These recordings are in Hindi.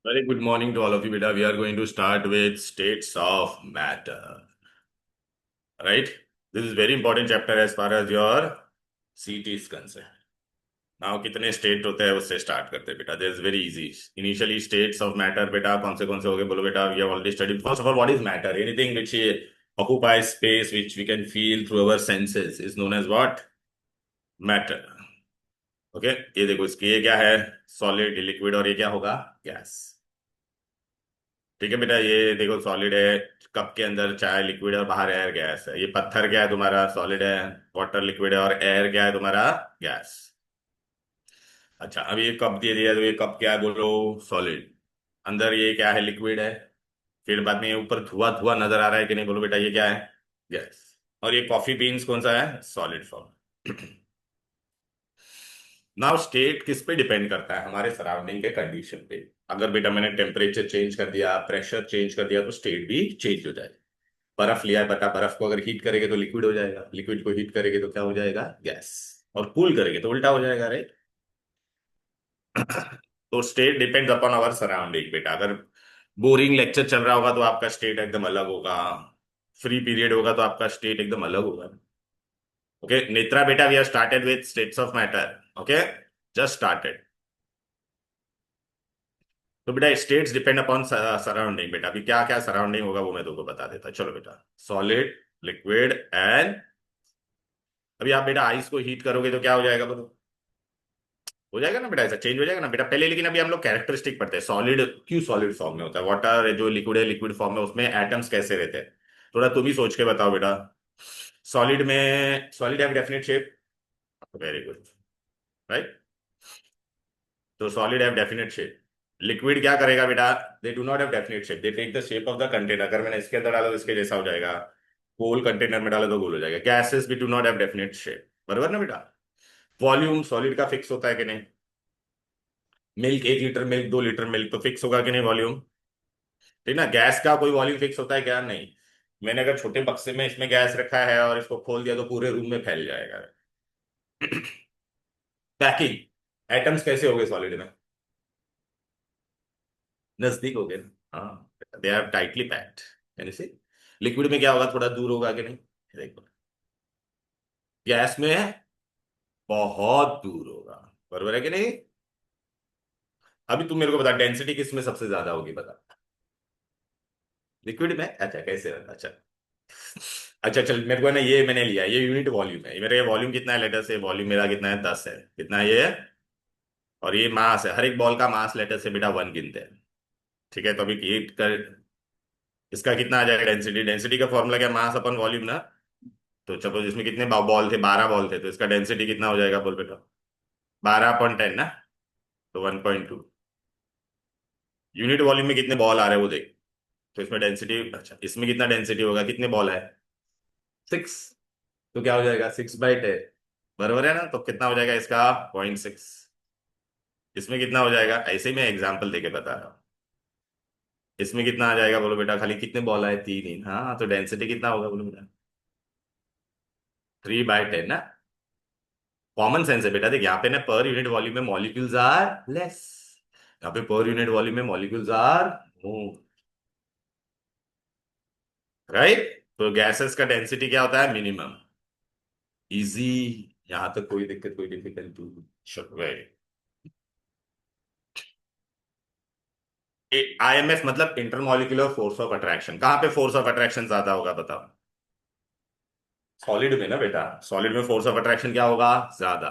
Very good morning to all of you, beta. We are going to start with states of matter. Right? This is very important chapter as far as your CT is concerned. Now, कितने स्टेट होते हैं उससे स्टार्ट करते हैं बेटा. This is very easy. Initially, states of matter, बेटा कौन से हो गए बोलो बेटा. We have already studied. First of all, what is matter? Anything which occupies space, which we can feel through our senses, is known as what? Matter. Okay ये देखो इसकी ये क्या है? सॉलिड, लिक्विड और ये क्या होगा? गैस. ठीक है बेटा, ये देखो सॉलिड है. कप के अंदर चाय लिक्विड है और बाहर एयर गैस है. ये पत्थर क्या है तुम्हारा? सॉलिड है. वाटर लिक्विड है और एयर क्या है तुम्हारा? गैस. अच्छा, अब ये कप दे दिया तो ये कप क्या है बोलो? सॉलिड. अंदर ये क्या है? लिक्विड है. फिर बाद में ये ऊपर धुआं धुआं नजर आ रहा है कि नहीं बोलो बेटा? ये क्या है? गैस. और ये कॉफी बीन्स कौन सा है? Solid form. नाउ स्टेट किस पे डिपेंड करता है? हमारे सराउंडिंग के कंडीशन पे. अगर बेटा मैंने टेम्परेचर चेंज कर दिया, प्रेशर चेंज कर दिया, तो स्टेट भी चेंज हो जाएगा. बर्फ लिया है बेटा, बर्फ को अगर हीट करेंगे तो लिक्विड हो जाएगा, लिक्विड को हीट करेंगे तो क्या हो जाएगा? गैस. और कूल करेंगे तो उल्टा हो जाएगा, राइट? तो state depends upon our surrounding बेटा. अगर बोरिंग लेक्चर चल रहा होगा तो आपका स्टेट एकदम अलग होगा. फ्री पीरियड होगा तो आपका स्टेट एकदम अलग होगा. ओके नेत्रा बेटा, we are started with states of matter. Okay, just started. तो बेटा स्टेट्स डिपेंड अपॉन सराउंडिंग बेटा. अभी क्या क्या सराउंडिंग होगा वो मैं तुमको बता देता. चलो बेटा, सॉलिड, लिक्विड एंड. अभी आप बेटा आइस को हीट करोगे तो क्या हो जाएगा बोलो? हो जाएगा ना बेटा, ऐसा चेंज हो जाएगा ना बेटा पहले. लेकिन अभी हम लोग कैरेक्टरिस्टिक पढ़ते हैं. सॉलिड क्यों सॉलिड फॉर्म में होता है? वाटर जो लिक्विड है लिक्विड फॉर्म में, उसमें एटम्स कैसे रहते हैं? थोड़ा तुम ही सोच के बताओ बेटा. सॉलिड में solid have definite shape. Very good. Right. तो solid have definite shape. Liquid क्या करेगा बेटा? They do not have definite shape. They take the shape of the container. अगर मैंने इसके अंदर डाला तो इसके जैसा हो जाएगा. गोल कंटेनर में डाला तो गोल हो जाएगा. गैसेस भी do not have definite shape. बराबर ना बेटा? वॉल्यूम सॉलिड का फिक्स होता है कि नहीं? Milk, 1 litre milk, 2 litre milk, तो फिक्स होगा कि नहीं वॉल्यूम? ठीक ना. गैस का कोई वॉल्यूम फिक्स होता है क्या? नहीं. मैंने अगर छोटे बक्से में इसमें गैस रखा है और इसको खोल दिया तो पूरे रूम में फैल जाएगा. पैकिंग. एटम्स कैसे हो गए सॉलिड में? नजदीक हो गए ना. हाँ, दे आर टाइटली पैक्ड. यानी से लिक्विड में क्या होगा? थोड़ा दूर होगा कि नहीं? देखो, गैस में बहुत दूर होगा. बरोबर है कि नहीं? अभी तुम मेरे को बता, डेंसिटी किस में सबसे ज्यादा होगी बता? लिक्विड में. अच्छा कैसे? अच्छा. अच्छा चल, मेरे को है ना, ये मैंने लिया, ये यूनिट वॉल्यूम है. मेरा ये वॉल्यूम कितना है? लेटर से वॉल्यूम मेरा कितना है? 10 है. कितना है ये? और ये मास है. हर एक बॉल का मास लेटर से बेटा 1 गिनते हैं. ठीक है, तो अभी हीट कर. इसका कितना आ जाएगा? डेंसिटी. डेंसिटी का फॉर्मूला क्या? मास अपन वॉल्यूम ना. तो सपोज इसमें कितने बॉल थे? 12 बॉल थे, तो इसका डेंसिटी कितना हो जाएगा बोल बेटा? 12/10 ना. तो 1.2. यूनिट वॉल्यूम में कितने बॉल आ रहे हैं वो देख. तो इसमें डेंसिटी, अच्छा इसमें कितना डेंसिटी होगा? कितने बॉल है? 6. तो क्या हो जाएगा? 6/10. बराबर है ना? तो कितना हो जाएगा इसका? 0.6. इसमें कितना हो जाएगा? ऐसे ही मैं एग्जाम्पल देके बता रहा हूँ. इसमें कितना आ जाएगा बोलो बेटा? खाली कितने बॉल आए? 3 ही. हाँ, तो डेंसिटी कितना होगा बोलो बेटा? 3/10 ना. कॉमन सेंस है बेटा. देख यहाँ पे ना, पर यूनिट वॉल्यूम में मॉलिक्यूल्स आर लेस. यहाँ पे पर यूनिट वॉल्यूम में मॉलिक्यूल्स आर मोर. राइट. तो गैसेस का डेंसिटी क्या होता है? मिनिमम. इजी. यहां तक कोई दिक्कत, कोई डिफिकल्टी? आईएमएफ मतलब इंटरमॉलिक्यूलर फोर्स ऑफ अट्रैक्शन. कहां पे फोर्स ऑफ अट्रैक्शन ज्यादा होगा बताओ? सॉलिड में ना बेटा. सॉलिड में फोर्स ऑफ अट्रैक्शन क्या होगा? ज्यादा.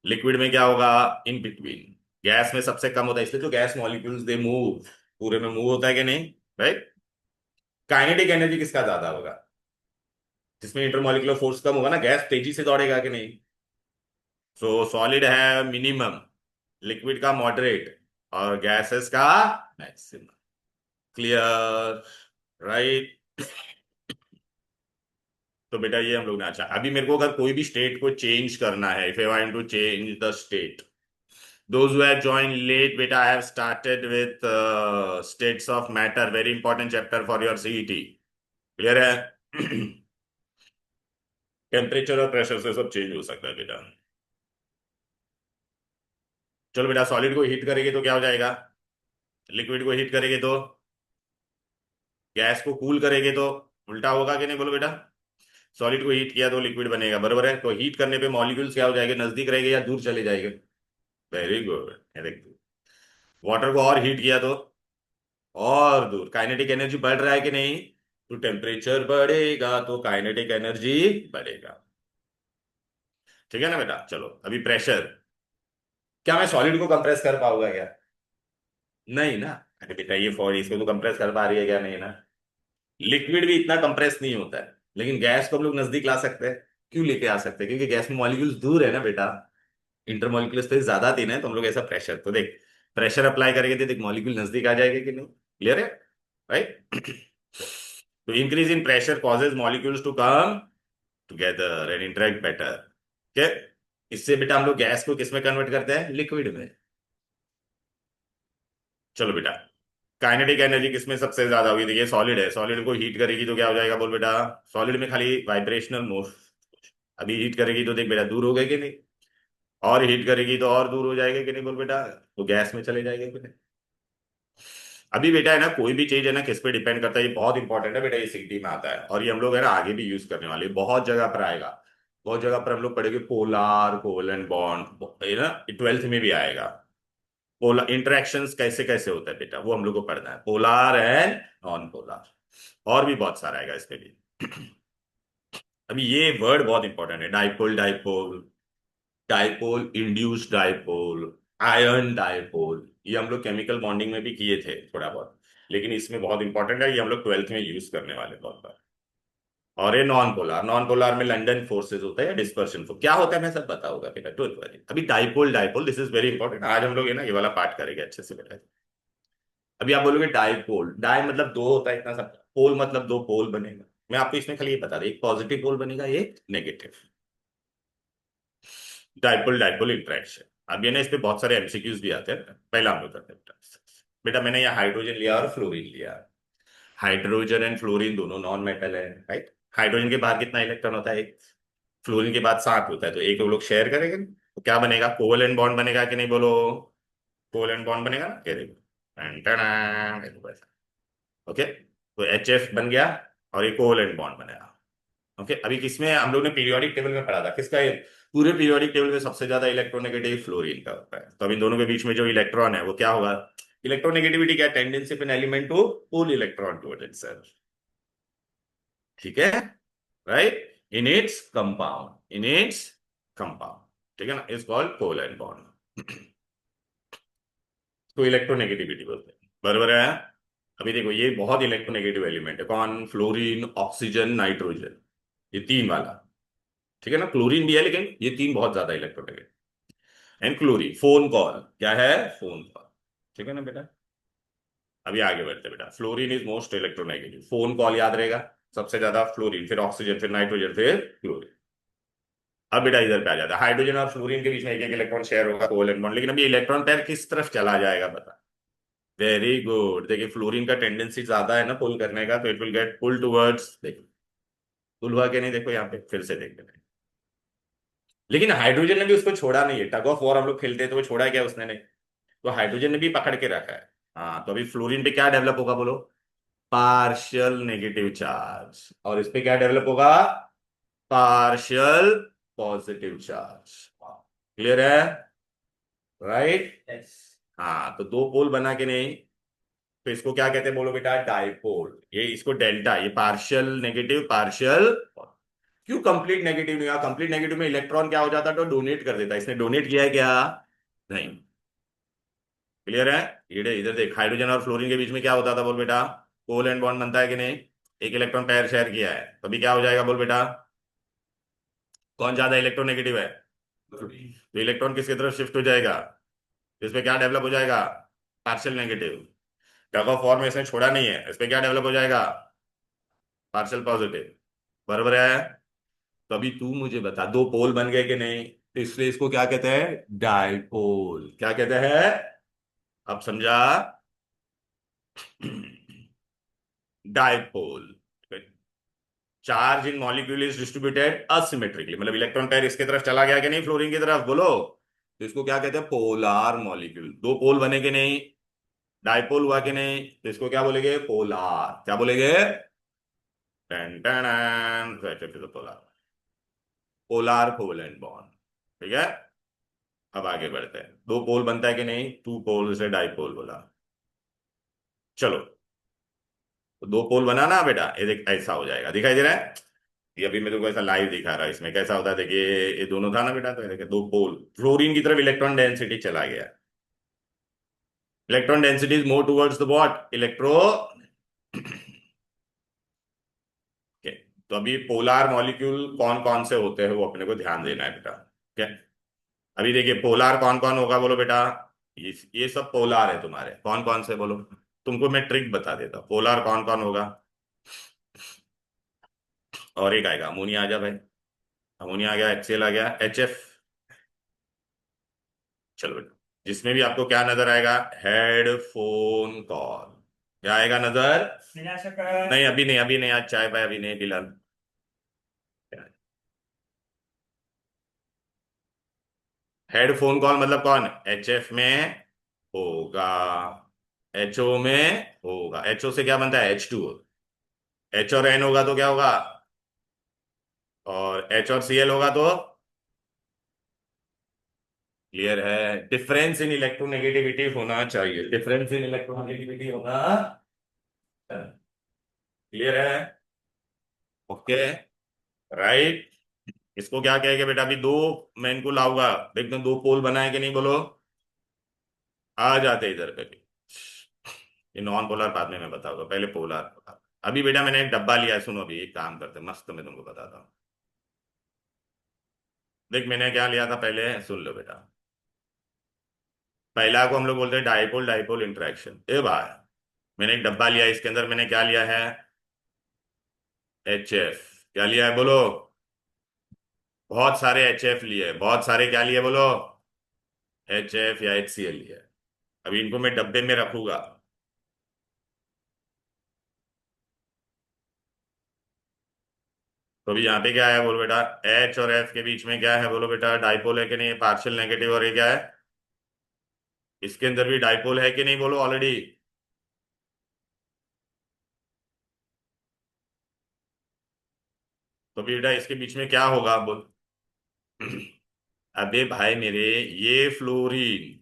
लिक्विड में क्या होगा? In between. गैस में सबसे कम होता है, इसलिए तो गैस मॉलिक्यूल्स दे मूव. पूरे में मूव होता है कि नहीं? राइट. काइनेटिक एनर्जी किसका ज्यादा होगा? जिसमें इंटरमॉलिक्यूलर फोर्स कम होगा ना, गैस तेजी से दौड़ेगा कि नहीं? सो सॉलिड है मिनिमम, लिक्विड का मॉडरेट, और गैसेस का मैक्सिमम. क्लियर? राइट. तो बेटा ये हम लोग ने. अच्छा, अभी मेरे को अगर कोई भी स्टेट को चेंज करना है, if I want to change the state. Those who have joined late, beta, I have started with states of matter. Very important chapter for your CET. Clear है? टेम्परेचर और प्रेशर से सब चेंज हो सकता है बेटा. चलो बेटा, सॉलिड को हीट करेंगे तो क्या हो जाएगा? लिक्विड को हीट करेगी तो, गैस को कूल करेगी तो उल्टा होगा कि नहीं, बोलो बेटा। सॉलिड को हीट किया तो लिक्विड बनेगा, बरोबर है। तो हीट करने पे मॉलिक्यूल्स क्या हो जाएंगे, नजदीक रहेंगे या दूर चले जाएंगे। Very good. देख, वाटर को और हीट किया तो और दूर, काइनेटिक एनर्जी बढ़ रहा है कि नहीं, तो टेम्परेचर बढ़ेगा तो काइनेटिक एनर्जी बढ़ेगा। ठीक है ना बेटा। चलो अभी प्रेशर, क्या मैं सॉलिड को कंप्रेस कर पाऊंगा क्या? नहीं ना। अरे बेटा ये फॉर इसको तो कंप्रेस कर पा रही है क्या? नहीं ना। लिक्विड भी इतना कंप्रेस नहीं होता है, लेकिन गैस को हम लोग नजदीक ला सकते हैं। क्यों लेके आ सकते हैं? क्योंकि गैस में मॉलिक्यूल्स दूर है ना बेटा, इंटरमॉलिक्यूलर स्पेस ज्यादा थी ना, तो हम लोग ऐसा प्रेशर, तो देख प्रेशर अप्लाई करेंगे तो देख मॉलिक्यूल नजदीक आ जाएगा कि नहीं। क्लियर है, राइट। तो increase in pressure causes molecules to come together and interact better. ठीक है। इससे बेटा हम लोग गैस को किस में कन्वर्ट करते हैं, लिक्विड में। चलो बेटा, काइनेटिक एनर्जी किसमें सबसे ज्यादा होगी, देखिए सॉलिड है, सॉलिड को हीट करेगी तो क्या हो जाएगा, बोल बेटा। सॉलिड में खाली वाइब्रेशनल मोशन, अभी हीट करेगी तो देख बेटा दूर हो गए कि नहीं, और हीट करेगी तो और दूर हो जाएगा कि नहीं, बोल बेटा। तो गैस में चले जाएगा कि नहीं। अभी बेटा है ना, कोई भी चीज है ना किस पे डिपेंड करता है, ये बहुत इंपॉर्टेंट है बेटा, ये सीटी में आता है और ये हम लोग है ना आगे भी यूज करने वाले हैं। बहुत जगह पर आएगा, बहुत जगह पर हम लोग पढ़ेंगे पोलार कोवेलेंट बॉन्ड, है ना, 12th में भी आएगा। पोलर इंटरेक्शंस कैसे कैसे होता है बेटा, वो हम लोग को पढ़ना है, पोलार एंड नॉन पोलार। और भी बहुत सारा आएगा इसके भी। अभी ये वर्ड बहुत इंपॉर्टेंट है, dipole dipole, dipole induced dipole, ion dipole, ये हम लोग केमिकल बॉन्डिंग में भी किए थे थोड़ा बहुत, लेकिन इसमें बहुत इंपॉर्टेंट है, ये हम लोग 12th में यूज करने वाले बहुत बार। और ये नॉन पोलार, नॉन पोलार में लंडन फोर्सेज होता है या डिस्पर्शन फोर्स क्या होता है, मैं सब बताऊंगा बेटा, डोंट वरी। अभी dipole dipole this is very important, आज हम लोग ये ना ये वाला पार्ट करेंगे अच्छे से बेटा। अभी आप बोलोगे डाइपोल, डाई मतलब दो होता है इतना सब, पोल मतलब दो पोल बनेगा। मैं आपको इसमें खाली ये बता दूं, एक पॉजिटिव पोल बनेगा, एक नेगेटिव। Dipole dipole interaction. अब ये ना इस पे बहुत सारे एमसीक्यूज भी आते हैं, पहला हम लोग करते हैं बेटा। बेटा मैंने यहाँ हाइड्रोजन लिया और फ्लोरीन लिया। हाइड्रोजन एंड फ्लोरीन दोनों नॉन मेटल है, राइट। हाइड्रोजन के बाद कितना इलेक्ट्रॉन होता है, एक। फ्लोरीन के बाद 7 होता है, तो एक लोग शेयर करेंगे तो क्या बनेगा, कोवेलेंट बॉन्ड बनेगा कि नहीं, बोलो। कोवेलेंट बॉन्ड बनेगा ना, कह देखो ऐसा। ओके, तो एच एफ बन गया और ये कोवेलेंट बॉन्ड बनेगा। ओके, अभी किसमें हम लोग ने पीरियोडिक टेबल में पढ़ा था, किसका ये, पूरे पीरियोडिक टेबल में सबसे ज्यादा इलेक्ट्रोनेगेटिव फ्लोरीन का होता है। तो अब इन दोनों के बीच में जो इलेक्ट्रॉन है वो क्या होगा, इलेक्ट्रोनेगेटिविटी क्या, tendency of an element to pull electron towards itself. ठीक है, right. In its compound, in its compound, ठीक है ना, इज कॉल्ड कोवेलेंट बॉन्ड। तो इलेक्ट्रोनेगेटिविटी बोलते हैं, बराबर है। अभी देखो ये बहुत इलेक्ट्रोनेगेटिव एलिमेंट है, कौन, फ्लोरीन ऑक्सीजन नाइट्रोजन, ये तीन वाला। ठीक है ना, क्लोरीन भी है लेकिन ये तीन बहुत ज्यादा electronegative. And chlorine, phone call क्या है, फोन कॉल। ठीक है ना बेटा। अभी आगे बढ़ते बेटा, fluorine is most electronegative, phone call याद रहेगा, सबसे ज्यादा फ्लोरीन, फिर ऑक्सीजन, फिर नाइट्रोजन, फिर क्लोरीन। अब बेटा इधर पे आ जाता है, हाइड्रोजन और फ्लोरीन के बीच में एक एक इलेक्ट्रॉन शेयर होगा, कोवेलेंट बॉन्ड, लेकिन अभी इलेक्ट्रॉन पेयर किस तरफ चला जाएगा बता। वेरी गुड, देखिए फ्लोरीन का टेंडेंसी ज्यादा है ना पुल करने का, तो it will get pull towards, देखो पुल हुआ कि नहीं, देखो यहाँ पे फिर से देखते हैं। लेकिन हाइड्रोजन ने भी उसको छोड़ा नहीं है, टग ऑफ वॉर हम लोग खेलते हैं तो वो छोड़ा क्या उसने नहीं, तो हाइड्रोजन ने भी पकड़ के रखा है। हाँ, तो अभी फ्लोरीन पे क्या डेवलप होगा, बोलो, पार्शियल नेगेटिव चार्ज, और इस पे क्या डेवलप होगा, पार्शियल पॉजिटिव चार्ज। क्लियर है, राइट। हाँ, तो दो पोल बना के नहीं, तो इसको क्या कहते हैं, बोलो बेटा, डाइपोल। ये इसको डेल्टा, ये पार्शियल नेगेटिव पार्शियल, क्यों कंप्लीट नेगेटिव नहीं हुआ, कंप्लीट नेगेटिव में इलेक्ट्रॉन क्या हो जाता तो डोनेट कर देता, इसने डोनेट किया है क्या, नहीं। क्लियर है। ये इधर देख, हाइड्रोजन और फ्लोरीन के बीच में क्या होता था, बोल बेटा, कोवेलेंट बॉन्ड बनता है कि नहीं, एक इलेक्ट्रॉन पेयर शेयर किया है, तो अभी क्या हो जाएगा, बोल बेटा, कौन ज्यादा इलेक्ट्रोनेगेटिव है, तो इलेक्ट्रॉन किसकी तरफ शिफ्ट हो जाएगा, इस पे क्या डेवलप हो जाएगा, partial negative. Tug of war में इसने छोड़ा नहीं है, इस पे क्या डेवलप हो जाएगा, पार्शियल पॉजिटिव, बराबर है। तो अभी तू मुझे बता, दो पोल बन गए कि नहीं, तो इसलिए इसको क्या कहते हैं, डाइपोल, क्या कहते हैं, अब समझा, dipole. Charge in molecule is distributed asymmetrically, मतलब इलेक्ट्रॉन पेयर इसके तरफ चला गया कि नहीं, फ्लोरीन की तरफ, बोलो, तो इसको क्या कहते हैं, पोलार मॉलिक्यूल, दो पोल बने कि नहीं, डाइपोल हुआ कि नहीं, तो इसको क्या बोलेंगे, पोलार। क्या बोलेंगे, टेन टेन, तो पोलार, पोलार कोवेलेंट बॉन्ड। ठीक है। अब आगे बढ़ते हैं, दो पोल बनता है कि नहीं, टू पोल से डाइपोल बोला। चलो, तो दो पोल बना ना बेटा, ये देख ऐसा हो जाएगा, दिखाई दे रहा है। ये अभी मैं तुमको ऐसा लाइव दिखा रहा है, इसमें कैसा होता है देखिए, ये दोनों था ना बेटा, तो ये देखिए दो पोल, फ्लोरीन की तरफ इलेक्ट्रॉन डेंसिटी चला गया। Electron density is more towards the what, electro के। तो अभी पोलार मॉलिक्यूल कौन कौन से होते हैं वो अपने को ध्यान देना है बेटा। ठीक है। अभी देखिए पोलार कौन कौन होगा बोलो बेटा, ये सब पोलार है तुम्हारे, कौन कौन से बोलो। तुमको मैं ट्रिक बता देता हूं, पोलार कौन कौन होगा। और एक आएगा अमोनिया, आ जा भाई, अमोनिया आ गया, HCl आ गया, HF। चलो बेटा, जिसमें भी आपको क्या नजर आएगा, हेडफोन कॉल, क्या आएगा नजर। नहीं अभी नहीं, अभी नहीं, आज चाय पाए अभी नहीं फिलहाल। हेडफोन कॉल मतलब कौन, HF में होगा, HO में होगा, HO से क्या बनता है, H2O। H और N होगा तो क्या होगा, और H और Cl होगा तो, क्लियर है, डिफरेंस इन इलेक्ट्रोनेगेटिविटी होना चाहिए, डिफरेंस इन इलेक्ट्रोनेगेटिविटी होगा, क्लियर है, ओके, राइट। इसको क्या कहेंगे बेटा, अभी दो, मैं इनको लाऊंगा, देखते हैं दो पोल बनाए कि नहीं बोलो, आ जाते इधर पे भी। ये नॉन पोलर बाद में मैं बताऊंगा, पहले पोलर बता। अभी बेटा मैंने एक डब्बा लिया है, सुनो अभी एक काम करते हैं, मस्त मैं तुमको बताता हूँ। देख मैंने क्या लिया था पहले, सुन लो बेटा। पहला को हम लोग बोलते हैं डाइपोल डाइपोल इंटरेक्शन, ए भाई, मैंने एक डब्बा लिया, इसके अंदर मैंने क्या लिया है, HF। क्या लिया है बोलो, बहुत सारे HF लिए, बहुत सारे क्या लिए बोलो, HF या HCl लिए। अभी इनको मैं डब्बे में रखूंगा। तो अभी यहाँ पे क्या है बोलो बेटा, H और F के बीच में क्या है बोलो बेटा, डाइपोल है कि नहीं, पार्शियल नेगेटिव, और ये क्या है, इसके अंदर भी डाइपोल है कि नहीं बोलो ऑलरेडी। तो बेटा इसके बीच में क्या होगा बोल। अबे भाई मेरे, ये फ्लोरीन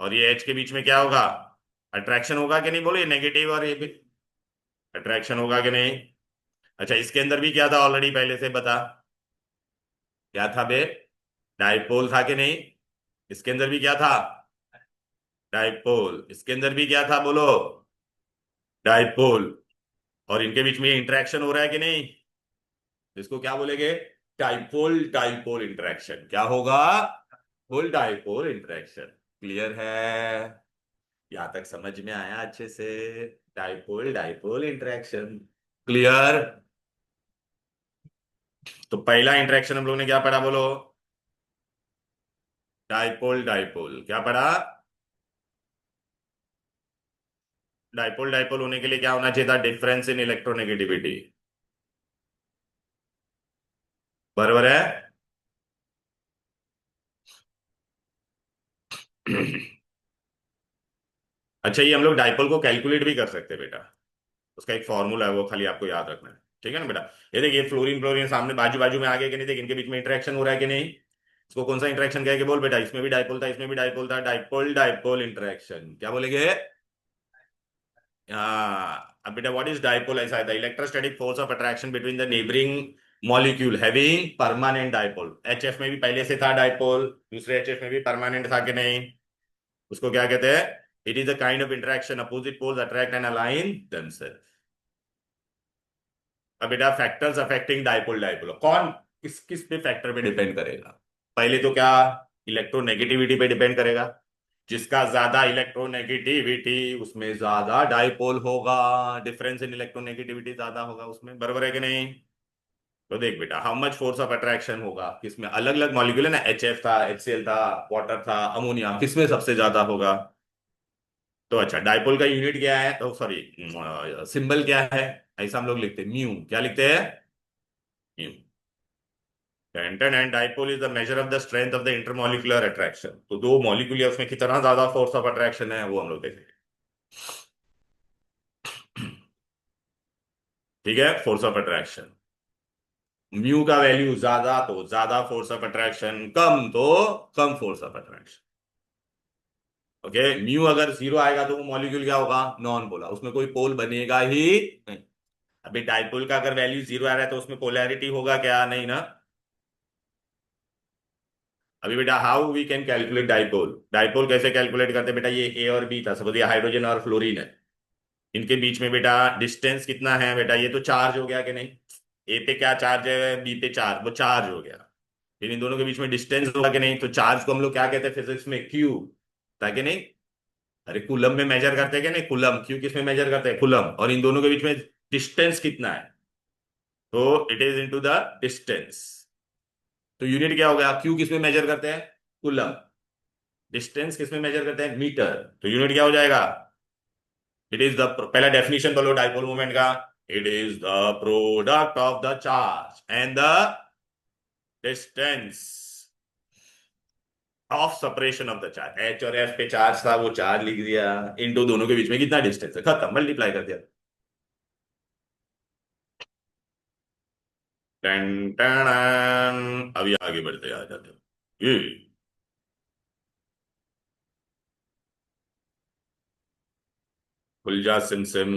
और ये H के बीच में क्या होगा, अट्रैक्शन होगा कि नहीं बोलो, ये नेगेटिव और ये भी अट्रैक्शन होगा कि नहीं। अच्छा इसके अंदर भी क्या था ऑलरेडी, पहले से बता, क्या था बे, डाइपोल था कि नहीं, इसके अंदर भी क्या था, डाइपोल, इसके अंदर भी क्या था बोलो, डाइपोल, और इनके बीच में इंटरेक्शन हो रहा है कि नहीं, इसको क्या बोलेंगे, डाइपोल डाइपोल इंटरेक्शन, क्या होगा, फुल डाइपोल इंटरेक्शन। क्लियर है, यहां तक समझ में आया अच्छे से, डाइपोल डाइपोल इंटरेक्शन, क्लियर। तो पहला इंटरेक्शन हम लोग ने क्या पढ़ा बोलो, डाइपोल डाइपोल, क्या पढ़ा, डाइपोल डाइपोल होने के लिए क्या होना चाहिए था, डिफरेंस इन इलेक्ट्रोनेगेटिविटी, बराबर है। अच्छा ये हम लोग डाइपोल को कैलकुलेट भी कर सकते हैं बेटा, उसका एक फॉर्मूला है, वो खाली आपको याद रखना है। ठीक है ना बेटा। ये देखिए फ्लोरीन फ्लोरीन सामने बाजू बाजू में आ गए कि नहीं, देख इनके बीच में इंटरेक्शन हो रहा है कि नहीं, इसको कौन सा इंटरेक्शन कहेंगे बोल बेटा, इसमें भी डाइपोल था, इसमें भी डाइपोल था, डाइपोल डाइपोल इंटरेक्शन, क्या बोलेंगे। हाँ अब बेटा व्हाट इज डाइपोल, ऐसा है the electrostatic force of attraction between the neighbouring molecule having permanent dipole. HF में भी पहले से था डाइपोल, दूसरे HF में भी परमानेंट था कि नहीं, उसको क्या कहते हैं, it is the kind of interaction opposite poles attract and align themselves. अब बेटा फैक्टर्स अफेक्टिंग डाइपोल डाइपोल, कौन किस किस पे फैक्टर पे डिपेंड करेगा, पहले तो क्या, इलेक्ट्रोनेगेटिविटी पे डिपेंड करेगा, जिसका ज्यादा इलेक्ट्रोनेगेटिविटी उसमें ज्यादा डाइपोल होगा, डिफरेंस इन इलेक्ट्रोनेगेटिविटी ज्यादा होगा उसमें, बराबर है कि नहीं। तो देख बेटा how much force of attraction होगा, किसमें अलग अलग मॉलिक्यूल है ना, HF था, HCl था, वाटर था, अमोनिया, किसमें सबसे ज्यादा होगा। तो अच्छा डाइपोल का यूनिट क्या है, तो सॉरी सिंबल क्या है, ऐसा हम लोग लिखते हैं म्यू, क्या लिखते हैं, म्यू। टेंटन and dipole is the measure of the strength of the intermolecular attraction, तो दो मॉलिक्यूल है उसमें कितना ज्यादा फोर्स ऑफ अट्रैक्शन है वो हम लोग देखेंगे। ठीक है, फोर्स ऑफ अट्रैक्शन। म्यू का वैल्यू ज्यादा तो ज्यादा फोर्स ऑफ अट्रैक्शन, कम तो कम force of attraction. Okay, mu अगर जीरो आएगा तो वो मॉलिक्यूल क्या होगा, नॉन पोलर, उसमें कोई पोल बनेगा ही नहीं। अभी डाइपोल का अगर वैल्यू जीरो आ रहा है तो उसमें पोलैरिटी होगा क्या, नहीं ना। अभी बेटा how we can calculate dipole, dipole कैसे कैलकुलेट करते हैं बेटा, ये ए और बी था, सपोज ये हाइड्रोजन और फ्लोरीन है, इनके बीच में बेटा डिस्टेंस कितना है बेटा, ये तो चार्ज हो गया कि नहीं, ए पे क्या चार्ज है, बी पे चार्ज, वो चार्ज हो गया। फिर इन दोनों के बीच में डिस्टेंस होगा कि नहीं, तो चार्ज को हम लोग क्या कहते हैं फिजिक्स में, क्यू, ताकि नहीं, अरे कूलम में मेजर करते हैं कि नहीं, कूलम, क्यू किस में मेजर करते हैं, कूलम, और इन दोनों के बीच में डिस्टेंस कितना है, तो it is into the distance. तो यूनिट क्या हो गया, क्यू किस में मेजर करते हैं, कूलम, डिस्टेंस किस में मेजर करते हैं, मीटर, तो यूनिट क्या हो जाएगा, इट इज द, पहला डेफिनेशन बोलो डाइपोल मोमेंट का, it is the product of the charge and the distance of separation of the charge, H और एफ पे चार्ज था, वो चार्ज लिख दिया, इनटू दोनों के बीच में कितना डिस्टेंस है, खत्म, मल्टीप्लाई कर दिया। टन टन, अभी आगे बढ़ते आ जाते हो ये, खुल जा सिम सिम।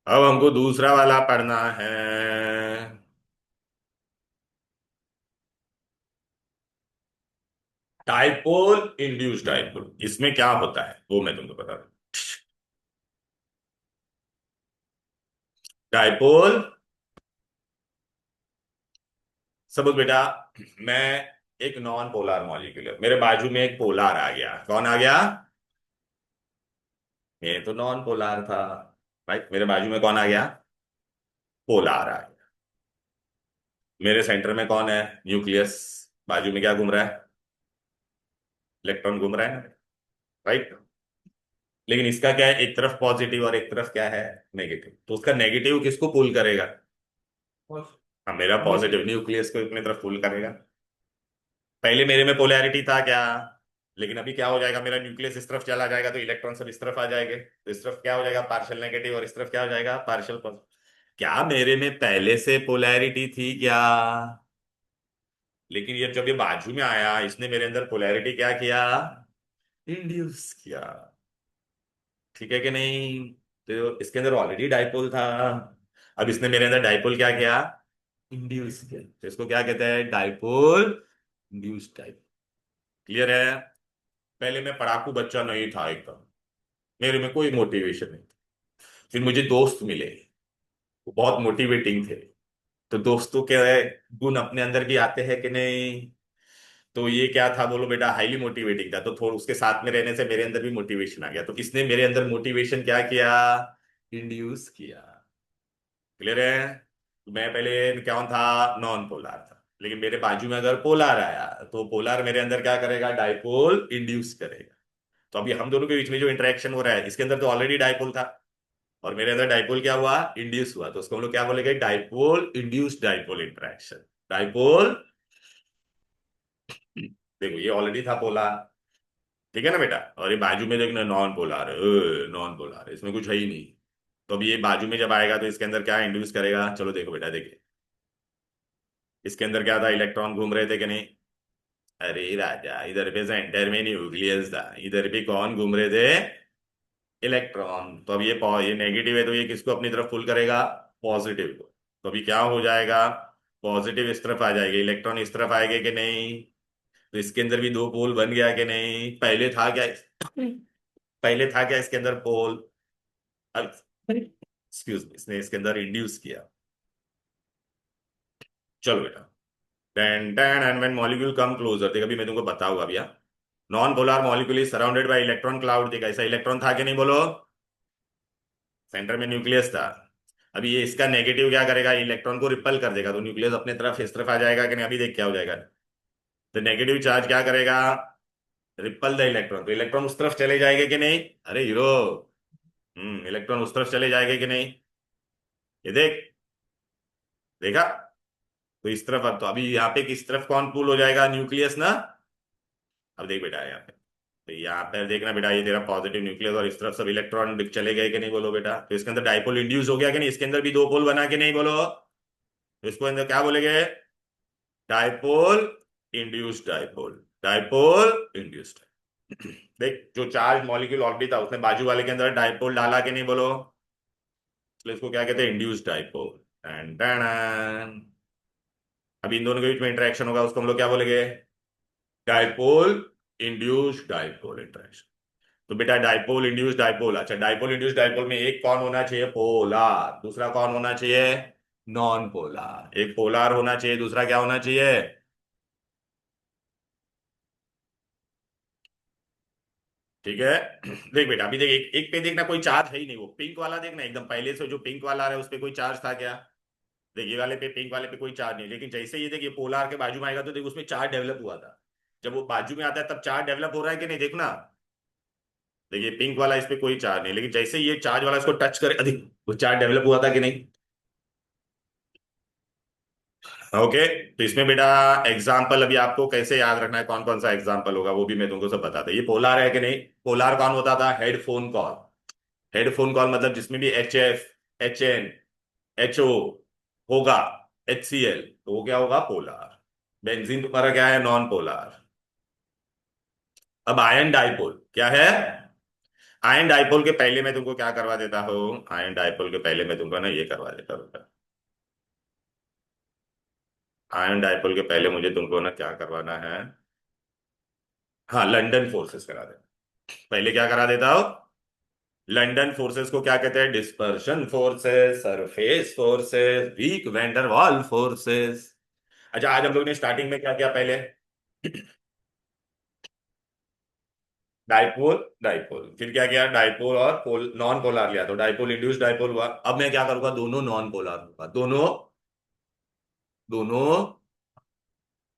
अब हमको दूसरा वाला पढ़ना है, डाइपोल इंड्यूस डाइपोल, इसमें क्या होता है वो मैं तुमको बता दूं। डाइपोल, सपोज बेटा मैं एक नॉन पोलर मॉलिक्यूल है, मेरे बाजू में एक पोलर आ गया, कौन आ गया, ये तो नॉन पोलर था, राइट, मेरे बाजू में कौन आ गया, पोलर आ गया। मेरे सेंटर में कौन है, न्यूक्लियस, बाजू में क्या घूम रहा है, इलेक्ट्रॉन घूम रहा है ना, राइट। लेकिन इसका क्या है, एक तरफ पॉजिटिव और एक तरफ क्या है, नेगेटिव, तो उसका नेगेटिव किसको पुल करेगा, हाँ मेरा पॉजिटिव न्यूक्लियस को अपनी तरफ पुल करेगा। पहले मेरे में पोलैरिटी था क्या, लेकिन अभी क्या हो जाएगा, मेरा न्यूक्लियस इस तरफ चला जाएगा तो इलेक्ट्रॉन सब इस तरफ आ जाएंगे, तो इस तरफ क्या हो जाएगा, पार्शियल नेगेटिव, और इस तरफ क्या हो जाएगा, पार्शियल पॉजिटिव। क्या मेरे में पहले से पोलैरिटी थी क्या, लेकिन ये जब ये बाजू में आया, इसने मेरे अंदर पोलैरिटी क्या किया, इंड्यूस किया, ठीक है कि नहीं। तो इसके अंदर ऑलरेडी डाइपोल था, अब इसने मेरे अंदर डाइपोल क्या किया, इंड्यूस किया, तो इसको क्या कहते हैं, डाइपोल इंड्यूस डाइपोल। क्लियर है। पहले मैं पढ़ाकू बच्चा नहीं था एकदम, मेरे में कोई मोटिवेशन नहीं था, फिर मुझे दोस्त मिले, वो बहुत मोटिवेटिंग थे, तो दोस्तों के गुण अपने अंदर भी आते हैं कि नहीं, तो ये क्या था बोलो बेटा, हाईली मोटिवेटिंग था, तो थोड़ा उसके साथ में रहने से मेरे अंदर भी मोटिवेशन आ गया, तो किसने मेरे अंदर मोटिवेशन क्या किया, इंड्यूस किया। क्लियर है। मैं पहले कौन था, नॉन पोलर था, लेकिन मेरे बाजू में अगर पोलर आया तो पोलर मेरे अंदर क्या करेगा, डाइपोल इंड्यूस करेगा। तो अभी हम दोनों के बीच में जो इंटरेक्शन हो रहा है, इसके अंदर तो ऑलरेडी डाइपोल था, और मेरे अंदर डाइपोल क्या हुआ, इंड्यूस हुआ, तो उसको हम लोग क्या बोलेंगे, dipole induce dipole interaction, dipole. देखो ये ऑलरेडी था पोलर, ठीक है ना बेटा, और ये बाजू में देखना नॉन पोलर है, नॉन पोलर है, इसमें कुछ है ही नहीं। तो अब ये बाजू में जब आएगा तो इसके अंदर क्या इंड्यूस करेगा, चलो देखो बेटा, देखिए इसके अंदर क्या था, इलेक्ट्रॉन घूम रहे थे कि नहीं, अरे राजा इधर पे सेंटर में न्यूक्लियस था, इधर भी कौन घूम रहे थे, इलेक्ट्रॉन, तो अब ये नेगेटिव है तो ये किसको अपनी तरफ पुल करेगा, पॉजिटिव को, तो अभी क्या हो जाएगा, पॉजिटिव इस तरफ आ जाएगा, इलेक्ट्रॉन इस तरफ आएंगे कि नहीं, तो इसके अंदर भी दो पोल बन गया कि नहीं, पहले था क्या, पहले था क्या इसके अंदर पोल, अब एक्सक्यूज मी, इसने इसके अंदर इंड्यूस किया। चलो बेटा, ten ten and when molecule come closer, देख अभी मैं तुमको बताऊंगा भैया, non polar molecule is surrounded by electron cloud, देखा ऐसा इलेक्ट्रॉन था कि नहीं बोलो, सेंटर में न्यूक्लियस था। अभी ये इसका नेगेटिव क्या करेगा, इलेक्ट्रॉन को रिपल कर देगा, तो न्यूक्लियस अपने तरफ इस तरफ आ जाएगा कि नहीं, अभी देख क्या हो जाएगा, तो नेगेटिव चार्ज क्या करेगा, रिपल द इलेक्ट्रॉन, तो इलेक्ट्रॉन उस तरफ चले जाएंगे कि नहीं, अरे हीरो, इलेक्ट्रॉन उस तरफ चले जाएंगे कि नहीं, ये देख, देखा, तो इस तरफ, अब तो अभी यहाँ पे किस तरफ कौन पुल हो जाएगा, न्यूक्लियस ना। अब देख बेटा यहाँ पे, तो यहाँ पे देखना बेटा, ये तेरा पॉजिटिव न्यूक्लियस और इस तरफ सब इलेक्ट्रॉन चले गए कि नहीं, बोलो बेटा। तो इसके अंदर डाइपोल इंड्यूस हो गया कि नहीं, इसके अंदर भी दो पोल बना के नहीं, बोलो। तो इसको अंदर क्या बोलेंगे, dipole induced dipole, dipole induced. देख, जो चार्ज मॉलिक्यूल ऑलरेडी था उसने बाजू वाले के अंदर डाइपोल डाला कि नहीं, बोलो। तो इसको क्या कहते हैं, इंड्यूस्ड डाइपोल। एंड अभी इन दोनों के बीच में इंटरेक्शन होगा, उसको हम लोग क्या बोलेंगे, डाइपोल इंड्यूस्ड डाइपोल इंटरेक्शन। तो बेटा डाइपोल इंड्यूस्ड डाइपोल, अच्छा डाइपोल इंड्यूस्ड डाइपोल में एक कौन होना चाहिए, पोलार, दूसरा कौन होना चाहिए, नॉन पोलार। एक पोलार होना चाहिए, दूसरा क्या होना चाहिए। ठीक है। देख बेटा, अभी देख, एक पे देखना कोई चार्ज है ही नहीं, वो पिंक वाला देखना, एकदम पहले से जो पिंक वाला आ रहा है उस पे कोई चार्ज था क्या। देख ये वाले पे, पिंक वाले पे कोई चार्ज नहीं, लेकिन जैसे ये देख ये पोलार के बाजू में आएगा तो देख उसमें चार्ज डेवलप हुआ था। जब वो बाजू में आता है तब चार्ज डेवलप हो रहा है कि नहीं, देखना। देखिए पिंक वाला, इस पे कोई चार्ज नहीं, लेकिन जैसे ये चार्ज वाला इसको टच करे, अधिक वो चार्ज डेवलप हुआ था कि नहीं। ओके। तो इसमें बेटा एग्जाम्पल अभी आपको कैसे याद रखना है, कौन कौन सा एग्जाम्पल होगा वो भी मैं तुमको सब बताता। ये पोलार है कि नहीं, पोलार कौन होता था, हेडफोन कॉल। हेडफोन कॉल मतलब जिसमें भी HF, HN, HO होगा, HCl, तो वो क्या होगा, पोलार। बेंजीन तुम्हारा क्या है, नॉन पोलार। अब आयन डाइपोल क्या है, आयन डाइपोल के पहले मैं तुमको क्या करवा देता हूँ, आयन डाइपोल के पहले मैं तुमको ना ये करवा देता हूँ। आयन डाइपोल के पहले मुझे तुमको ना क्या करवाना है, हाँ लंदन फोर्सेस करा दे। पहले क्या करा देता हूँ, लंदन फोर्सेस को क्या कहते हैं, dispersion forces, surface forces, weak van der Waal forces. अच्छा आज हम लोग ने स्टार्टिंग में क्या किया पहले, डाइपोल डाइपोल, फिर क्या किया, डाइपोल और नॉन पोलर लिया, तो डाइपोल इंड्यूस डाइपोल हुआ। अब मैं क्या करूंगा, दोनों नॉन पोलर होगा, दोनों, दोनों,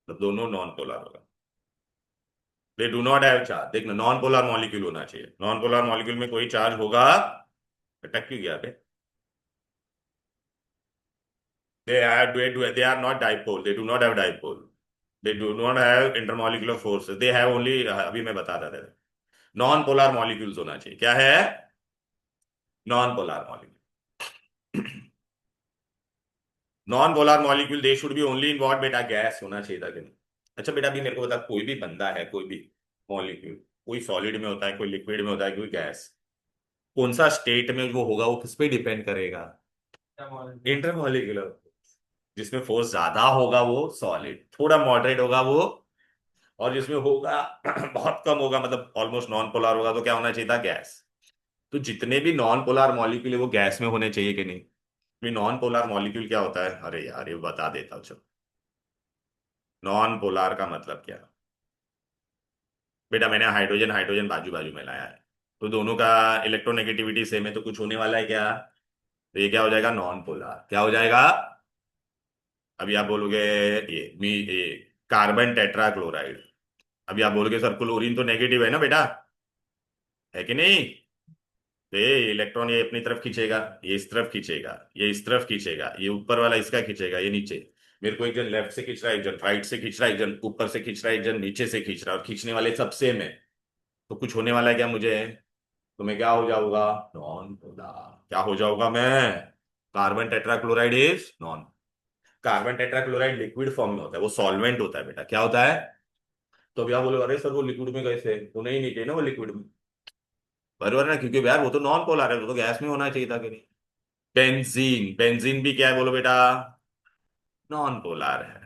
मतलब दोनों नॉन पोलर होगा। दे डू नॉट हैव चार्ज, देखना नॉन पोलर मॉलिक्यूल होना चाहिए, नॉन पोलर मॉलिक्यूल में कोई चार्ज होगा, अटक क्यों गया बे। they are not dipole, they do not have dipole, they do not have intermolecular forces, they have only, अभी मैं बता रहा था, नॉन पोलर मॉलिक्यूल्स होना चाहिए, क्या है, non polar molecule. Non polar molecule they should be only in what बेटा, गैस होना चाहिए था कि नहीं। अच्छा बेटा अभी मेरे को बता, कोई भी बंदा है, कोई भी मॉलिक्यूल, कोई सॉलिड में होता है, कोई लिक्विड में होता है, कोई गैस, कौन सा स्टेट में वो होगा, वो किस पे डिपेंड करेगा, इंटरमॉलिक्यूलर। जिसमें फोर्स ज्यादा होगा वो सॉलिड, थोड़ा मॉडरेट होगा वो, और जिसमें होगा बहुत कम होगा, मतलब ऑलमोस्ट नॉन पोलर होगा, तो क्या होना चाहिए था, गैस। तो जितने भी नॉन पोलर मॉलिक्यूल है वो गैस में होने चाहिए कि नहीं। नॉन पोलर मॉलिक्यूल क्या होता है, अरे यार ये बता देता हूँ चलो। नॉन पोलर का मतलब क्या, बेटा मैंने हाइड्रोजन हाइड्रोजन बाजू बाजू में लाया है, तो दोनों का इलेक्ट्रोनेगेटिविटी सेम है, तो कुछ होने वाला है क्या, तो ये क्या हो जाएगा, नॉन पोलर, क्या हो जाएगा। अभी आप बोलोगे ये कार्बन टेट्राक्लोराइड, अभी आप बोलोगे सर क्लोरीन तो नेगेटिव है ना बेटा, है कि नहीं। तो ये इलेक्ट्रॉन ये अपनी तरफ खींचेगा, ये इस तरफ खींचेगा, ये इस तरफ खींचेगा, ये ऊपर वाला इसका खींचेगा, ये नीचे। मेरे को एक जन लेफ्ट से खींच रहा है, एक जन राइट से खींच रहा है, एक जन ऊपर से खींच रहा है, एक जन नीचे से खींच रहा है, और खींचने वाले सब सेम है। तो कुछ होने वाला है क्या मुझे, तो मैं क्या हो जाऊंगा, नॉन पोलर, क्या हो जाऊंगा मैं, carbon tetrachloride is non. Carbon tetrachloride liquid form में होता है, वो सॉल्वेंट होता है बेटा, क्या होता है। तो अब यहाँ बोलो अरे सर वो लिक्विड में कैसे, होना ही नहीं चाहिए ना वो लिक्विड में, बराबर ना, क्योंकि यार वो तो नॉन पोलर है, वो तो गैस में होना चाहिए था कि नहीं। बेंजीन, बेंजीन भी क्या है बोलो बेटा, नॉन पोलर है,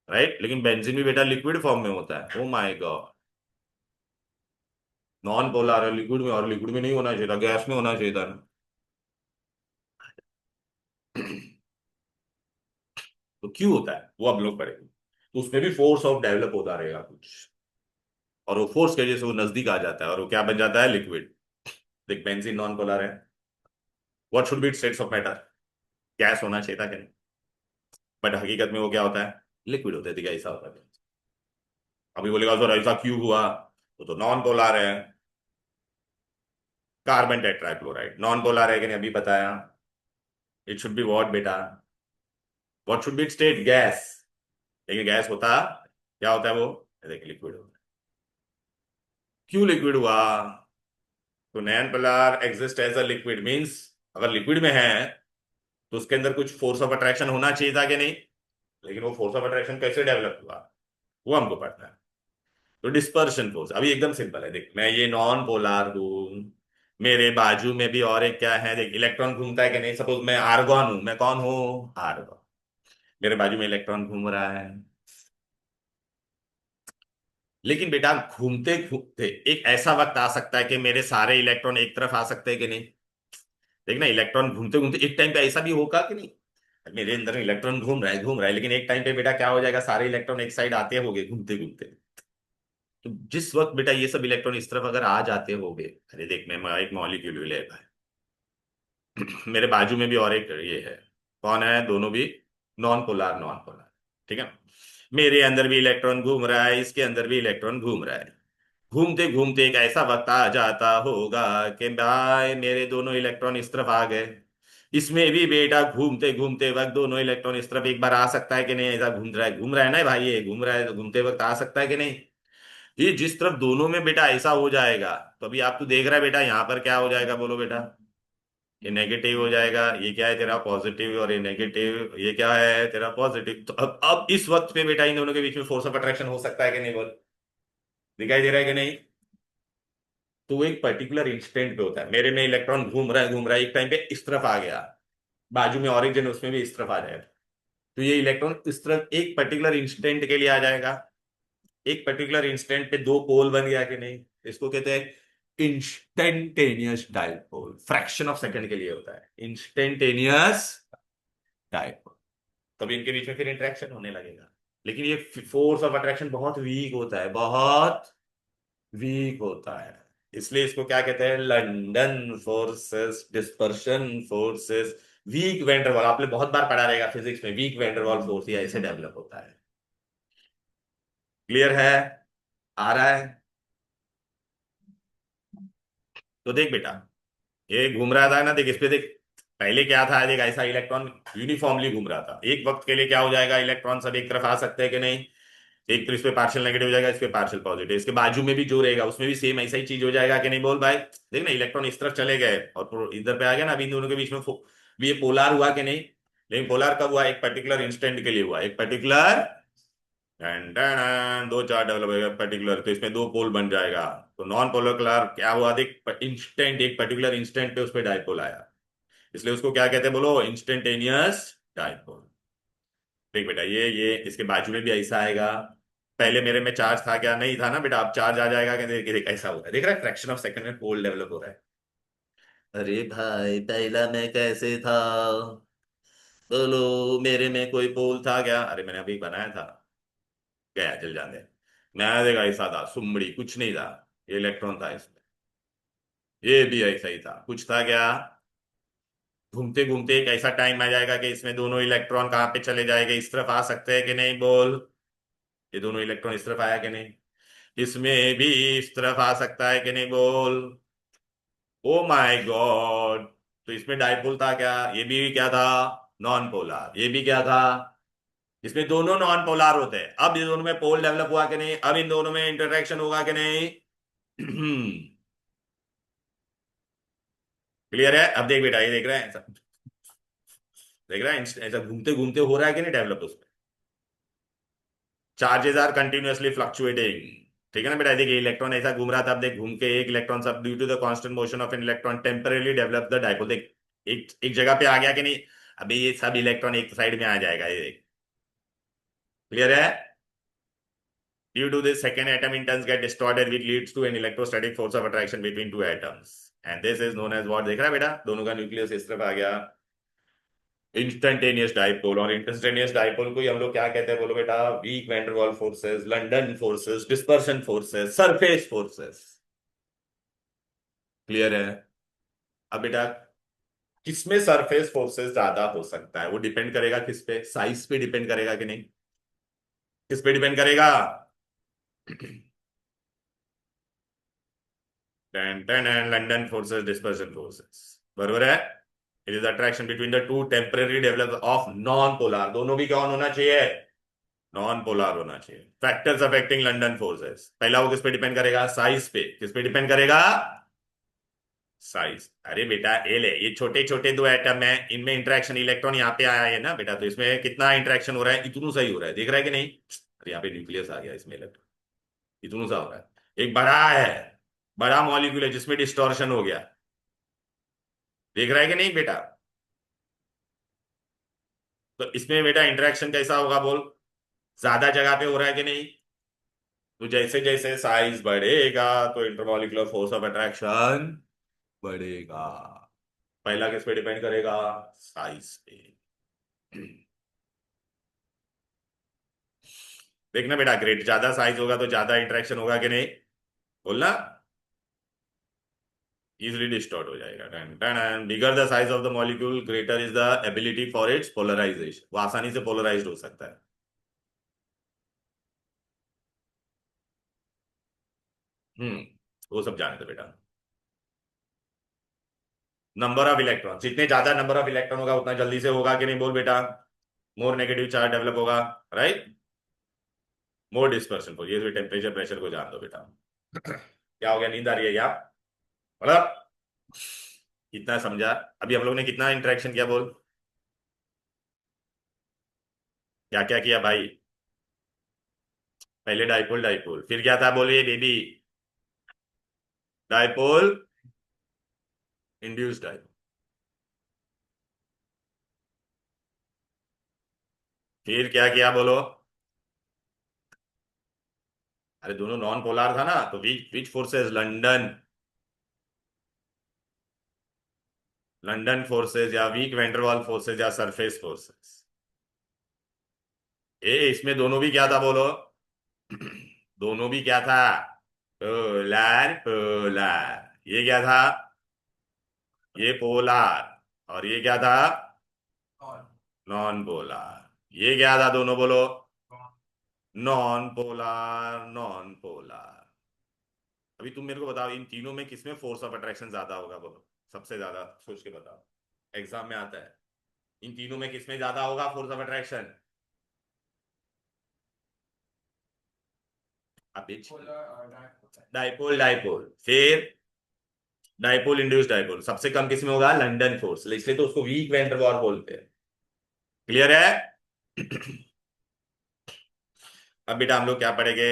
राइट, लेकिन बेंजीन भी बेटा लिक्विड फॉर्म में होता है, oh my God. Non polar है लिक्विड में, और लिक्विड में नहीं होना चाहिए था, गैस में होना चाहिए था ना। तो क्यों होता है वो अब लोग पढ़ेंगे, तो उसमें भी फोर्स ऑफ डेवलप होता रहेगा कुछ, और वो फोर्स की वजह से वो नजदीक आ जाता है और वो क्या बन जाता है, लिक्विड। देख बेंजीन नॉन पोलर है, what should be it's states of matter, gas होना चाहिए था कि नहीं, बट हकीकत में वो क्या होता है, लिक्विड होता है, तो ऐसा होता है। अभी बोलेगा सर ऐसा क्यों हुआ, तो नॉन पोलर है, कार्बन टेट्राक्लोराइड नॉन पोलर है कि नहीं, अभी बताया, इट शुड बी व्हाट बेटा, what should be it state? Gas. लेकिन गैस होता क्या होता है वो? देखिए लिक्विड होता है। क्यों लिक्विड हुआ? तो non polar exist as a liquid means अगर लिक्विड में है तो उसके अंदर कुछ फोर्स ऑफ अट्रैक्शन होना चाहिए था कि नहीं? लेकिन वो फोर्स ऑफ अट्रैक्शन कैसे डेवलप हुआ वो हमको पढ़ना है। तो डिस्पर्शन फोर्स अभी एकदम सिंपल है। देख मैं ये नॉन पोलर हूं, मेरे बाजू में भी और एक क्या है, देख इलेक्ट्रॉन घूमता है कि नहीं? सपोज मैं आर्गॉन हूं, मैं कौन हूं? आर्गॉन। मेरे बाजू में इलेक्ट्रॉन घूम रहा है। लेकिन बेटा घूमते घूमते एक ऐसा वक्त आ सकता है कि मेरे सारे इलेक्ट्रॉन एक तरफ आ सकते हैं कि नहीं? देखना इलेक्ट्रॉन घूमते घूमते एक टाइम पे ऐसा भी होगा कि नहीं, मेरे अंदर इलेक्ट्रॉन घूम रहा है लेकिन एक टाइम पे बेटा क्या हो जाएगा, सारे इलेक्ट्रॉन एक साइड आते होंगे घूमते घूमते। तो जिस वक्त बेटा ये सब इलेक्ट्रॉन इस तरफ अगर आ जाते होंगे, अरे देख मैं एक मॉलिक्यूल ले भाई, मेरे बाजू में भी और एक ये है, कौन है? दोनों भी नॉन पोलर, ठीक है। मेरे अंदर भी इलेक्ट्रॉन घूम रहा है, इसके अंदर भी इलेक्ट्रॉन घूम रहा है। घूमते घूमते एक ऐसा वक्त आ जाता होगा कि भाई मेरे दोनों इलेक्ट्रॉन इस तरफ आ गए। इसमें भी बेटा घूमते घूमते वक्त दोनों इलेक्ट्रॉन इस तरफ एक बार आ सकता है कि नहीं? ऐसा घूम रहा है ना भाई, ये घूम रहा है तो घूमते वक्त आ सकता है कि नहीं? ये जिस तरफ दोनों में बेटा ऐसा हो जाएगा, तो अभी आप तो देख रहा है बेटा यहाँ पर क्या हो जाएगा, बोलो बेटा। ये नेगेटिव हो जाएगा, ये क्या है तेरा पॉजिटिव, और ये नेगेटिव, ये क्या है तेरा पॉजिटिव। तो अब इस वक्त पे बेटा इन दोनों के बीच में फोर्स ऑफ अट्रैक्शन हो सकता है कि नहीं, बोल? दिखाई दे रहा है कि नहीं? तो वो एक पर्टिकुलर इंस्टेंट पे होता है। मेरे में इलेक्ट्रॉन घूम रहा है, एक टाइम पे इस तरफ आ गया, बाजू में और एक जन उसमें भी इस तरफ आ जाएगा। तो ये इलेक्ट्रॉन इस तरफ एक पर्टिकुलर इंस्टेंट के लिए आ जाएगा। एक पर्टिकुलर इंस्टेंट पे दो पोल बन गया कि नहीं? इसको कहते हैं instantaneous dipole. Fraction of second के लिए होता है इंस्टेंटेनियस डाइपोल। तभी इनके बीच में फिर इंटरेक्शन होने लगेगा। लेकिन ये फोर्स ऑफ अट्रैक्शन बहुत वीक होता है, बहुत वीक होता है। इसलिए इसको क्या कहते हैं? London forces, dispersion forces, weak van der Waal. आपने बहुत बार पढ़ा रहेगा फिजिक्स में, वीक वेंडरवॉल फोर्स ये ऐसे डेवलप होता है। क्लियर है? आ रहा है? तो देख बेटा, ये घूम रहा था ना, देख इस पे देख। पहले क्या था, देख ऐसा इलेक्ट्रॉन यूनिफॉर्मली घूम रहा था। एक वक्त के लिए क्या हो जाएगा, इलेक्ट्रॉन सब एक तरफ आ सकते हैं कि नहीं? एक तो इस पे पार्शियल नेगेटिव हो जाएगा, इस पे पार्शियल पॉजिटिव, इसके बाजू में भी जो रहेगा उसमें भी सेम ऐसा ही चीज हो जाएगा कि नहीं, बोल भाई? देख ना इलेक्ट्रॉन इस तरफ चले गए और इधर पे आ गया ना, अभी इन दोनों के बीच में भी ये पोलार हुआ कि नहीं? लेकिन पोलार कब हुआ? एक पर्टिकुलर इंस्टेंट के लिए हुआ, एक पर्टिकुलर दो चार डेवलप होगा पर्टिकुलर, तो इसमें दो पोल बन जाएगा। तो नॉन पोलर कलर क्या हुआ, देख इंस्टेंट, एक पर्टिकुलर इंस्टेंट पे उस पर डाइपोल आया, इसलिए उसको क्या कहते हैं बोलो? Instantaneous dipole. देख बेटा ये इसके बाजू में भी ऐसा आएगा। पहले मेरे में चार्ज था क्या? नहीं था ना बेटा, अब चार्ज आ जाएगा कि देख देख ऐसा होगा, देख रहा है फ्रैक्शन ऑफ सेकंड में पोल डेवलप हो रहा है। अरे भाई पहला मैं कैसे था, बोलो? मेरे में कोई पोल था क्या? अरे मैंने अभी बनाया था, गया जल जाने। मैं देखा ऐसा था, सुमड़ी कुछ नहीं था, ये इलेक्ट्रॉन था इसमें। ये भी ऐसा ही था, कुछ था क्या? घूमते घूमते एक ऐसा टाइम आ जाएगा कि इसमें दोनों इलेक्ट्रॉन कहाँ पे चले जाएंगे, इस तरफ आ सकते हैं कि नहीं, बोल? ये दोनों इलेक्ट्रॉन इस तरफ आया कि नहीं? इसमें भी इस तरफ आ सकता है कि नहीं, बोल? Oh my God! तो इसमें डाइपोल था क्या? ये भी क्या था? Non polar. ये भी क्या था? इसमें दोनों नॉन पोलर होते हैं। अब ये दोनों में पोल डेवलप हुआ कि नहीं? अब इन दोनों में इंटरेक्शन होगा कि नहीं? क्लियर है? अब देख बेटा, ये देख रहे हैं, देख रहा है ऐसा घूमते घूमते हो रहा है कि नहीं डेवलप उसमें? चार्जेस आर कंटिन्यूअसली फ्लक्चुएटिंग, ठीक है ना बेटा? देखिए इलेक्ट्रॉन ऐसा घूम रहा था, अब देख घूम के एक इलेक्ट्रॉन सब due to the constant motion of an electron temporarily develop the dipole. देख एक एक जगह पे आ गया कि नहीं? अभी ये सब इलेक्ट्रॉन एक साइड में आ जाएगा, ये देख। क्लियर है? Due to this second atom in turns get distorted which leads to an electrostatic force of attraction between two atoms and this is known as what? देख रहा है बेटा, दोनों का न्यूक्लियस इस तरफ आ गया। Instantaneous dipole. और इंस्टेंटेनियस डाइपोल को ही हम लोग क्या कहते हैं, बोलो बेटा? Weak van der Waals forces, London forces, dispersion forces, surface forces. Clear है? अब बेटा किसमें सरफेस फोर्सेस ज्यादा हो सकता है? वो डिपेंड करेगा किस पे? साइज पे डिपेंड करेगा कि नहीं? किस पे डिपेंड करेगा? Ten ten London forces, dispersion forces, बरोबर है? It is attraction between the two temporary develop of non polar, दोनों भी कौन होना चाहिए, नॉन पोलर होना चाहिए। फैक्टर्स अफेक्टिंग लंदन फोर्सेस, पहला वो किस पे डिपेंड करेगा, साइज पे, किस पे डिपेंड करेगा, साइज। अरे बेटा ये ले, ये छोटे छोटे दो एटम है, इनमें इंटरेक्शन, इलेक्ट्रॉन यहाँ पे आया है ना बेटा, तो इसमें कितना इंटरेक्शन हो रहा है, इतना सही हो रहा है, देख रहा है कि नहीं। अरे यहाँ पे न्यूक्लियस आ गया, इसमें इलेक्ट्रॉन इतना सा हो रहा है। एक बड़ा है, बड़ा मॉलिक्यूल है जिसमें डिस्टॉर्शन हो गया, देख रहा है कि नहीं बेटा। तो इसमें बेटा इंटरेक्शन कैसा होगा बोल, ज्यादा जगह पे हो रहा है कि नहीं। तो जैसे जैसे साइज बढ़ेगा तो इंटरमॉलिक्यूलर फोर्स ऑफ अट्रैक्शन बढ़ेगा। पहला किस पे डिपेंड करेगा, साइज पे। देखना बेटा, ग्रेट ज्यादा साइज होगा तो ज्यादा इंटरेक्शन होगा कि नहीं, बोलना। इजिली डिस्टॉर्ट हो जाएगा। Bigger the size of the molecule greater is the ability for its polarization, वो आसानी से पोलराइज हो सकता है। हम्म, वो सब जानते बेटा। नंबर ऑफ इलेक्ट्रॉन, जितने ज्यादा नंबर ऑफ इलेक्ट्रॉन होगा उतना जल्दी से होगा कि नहीं, बोल बेटा। मोर नेगेटिव चार्ज डेवलप होगा, राइट। मोर डिस्पर्सन हो, ये भी टेम्परेचर प्रेशर को जान दो बेटा। क्या हो गया, नींद आ रही है क्या, मतलब कितना समझा। अभी हम लोग ने कितना इंटरेक्शन किया बोल, क्या क्या किया भाई। पहले डाइपोल डाइपोल, फिर क्या था बोलिए बेबी, डाइपोल इंड्यूस्ड डाइपोल, फिर क्या किया बोलो। अरे दोनों नॉन पोलर था ना, तो विच फोर्सेस, लंदन, लंदन फोर्सेस या वीक वेंडरवॉल फोर्सेस या सरफेस फोर्सेस। ए इसमें दोनों भी क्या था बोलो, दोनों भी क्या था, पोलर पोलर, ये क्या था, ये पोलर, और ये क्या था, नॉन पोलर। ये क्या था दोनों बोलो, नॉन पोलर नॉन पोलर। अभी तुम मेरे को बताओ, इन तीनों में किसमें फोर्स ऑफ अट्रैक्शन ज्यादा होगा बोलो, सबसे ज्यादा सोच के बताओ, एग्जाम में आता है। इन तीनों में किसमें ज्यादा होगा फोर्स ऑफ अट्रैक्शन, अब डाइपोल डाइपोल, फिर डाइपोल इंड्यूस डाइपोल, सबसे कम किसमें होगा, लंदन फोर्स, इसलिए तो उसको वीक वैन डर वाल्स बोलते हैं। क्लियर है। अब बेटा हम लोग क्या पढ़ेंगे,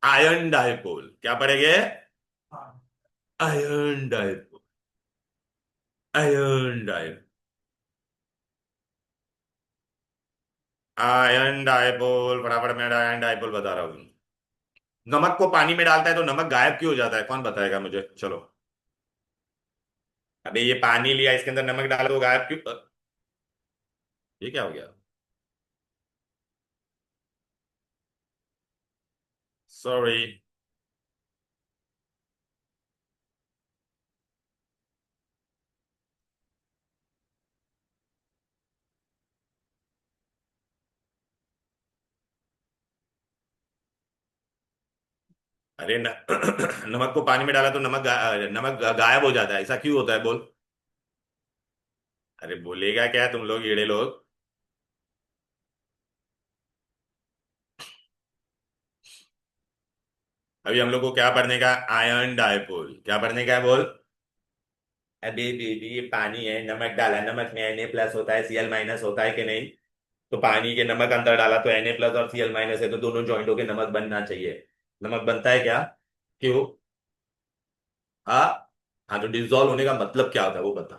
आयरन डाइपोल, क्या पढ़ेंगे, iron dipole, iron dipole, iron dipole, फटाफट मैं आयरन डाइपोल बता रहा हूँ। नमक को पानी में डालता है तो नमक गायब क्यों हो जाता है, कौन बताएगा मुझे, चलो। अबे ये पानी लिया, इसके अंदर नमक डालो तो गायब क्यों, ये क्या हो गया, सॉरी। अरे नमक को पानी में डाला तो नमक गायब हो जाता है, ऐसा क्यों होता है बोल। अरे बोलेगा क्या तुम लोग ईड़े लोग। अभी हम लोग को क्या पढ़ने का, आयरन डाइपोल, क्या पढ़ने का है बोल। अबे बेबी ये पानी है, नमक डाला, नमक में Na+ होता है, Cl- होता है कि नहीं। तो पानी के नमक अंदर डाला तो Na+ और Cl- है, तो दोनों ज्वाइंट होके नमक बनना चाहिए। नमक बनता है क्या, क्यों, हाँ। हाँ तो डिजोल्व होने का मतलब क्या होता है वो बता।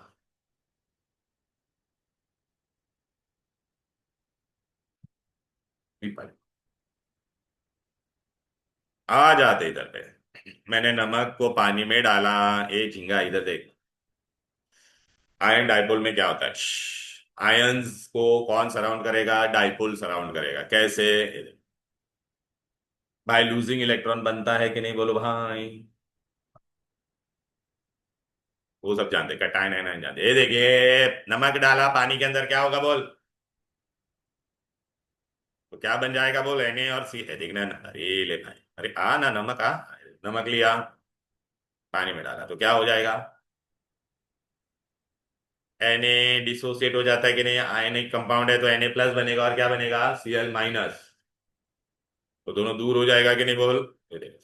भी पढ़। आ जाते इधर पे, मैंने नमक को पानी में डाला, ए झिंगा इधर देख। आयन डाइपोल में क्या होता है, आयंस को कौन सराउंड करेगा, डाइपोल सराउंड करेगा, कैसे, भाई लूजिंग इलेक्ट्रॉन बनता है कि नहीं बोलो भाई। वो सब जानते, कटायन आयन जानते, ये देखिए नमक डाला पानी के अंदर क्या होगा बोल, तो क्या बन जाएगा बोल, Na और C है, देखना ना, अरे ले भाई, अरे आ ना नमक आ, नमक लिया पानी में डाला तो क्या हो जाएगा, Na डिसोसिएट हो जाता है कि नहीं, आयनिक कंपाउंड है तो Na+ बनेगा और क्या बनेगा, Cl-। तो दोनों दूर हो जाएगा कि नहीं बोल, ये देख।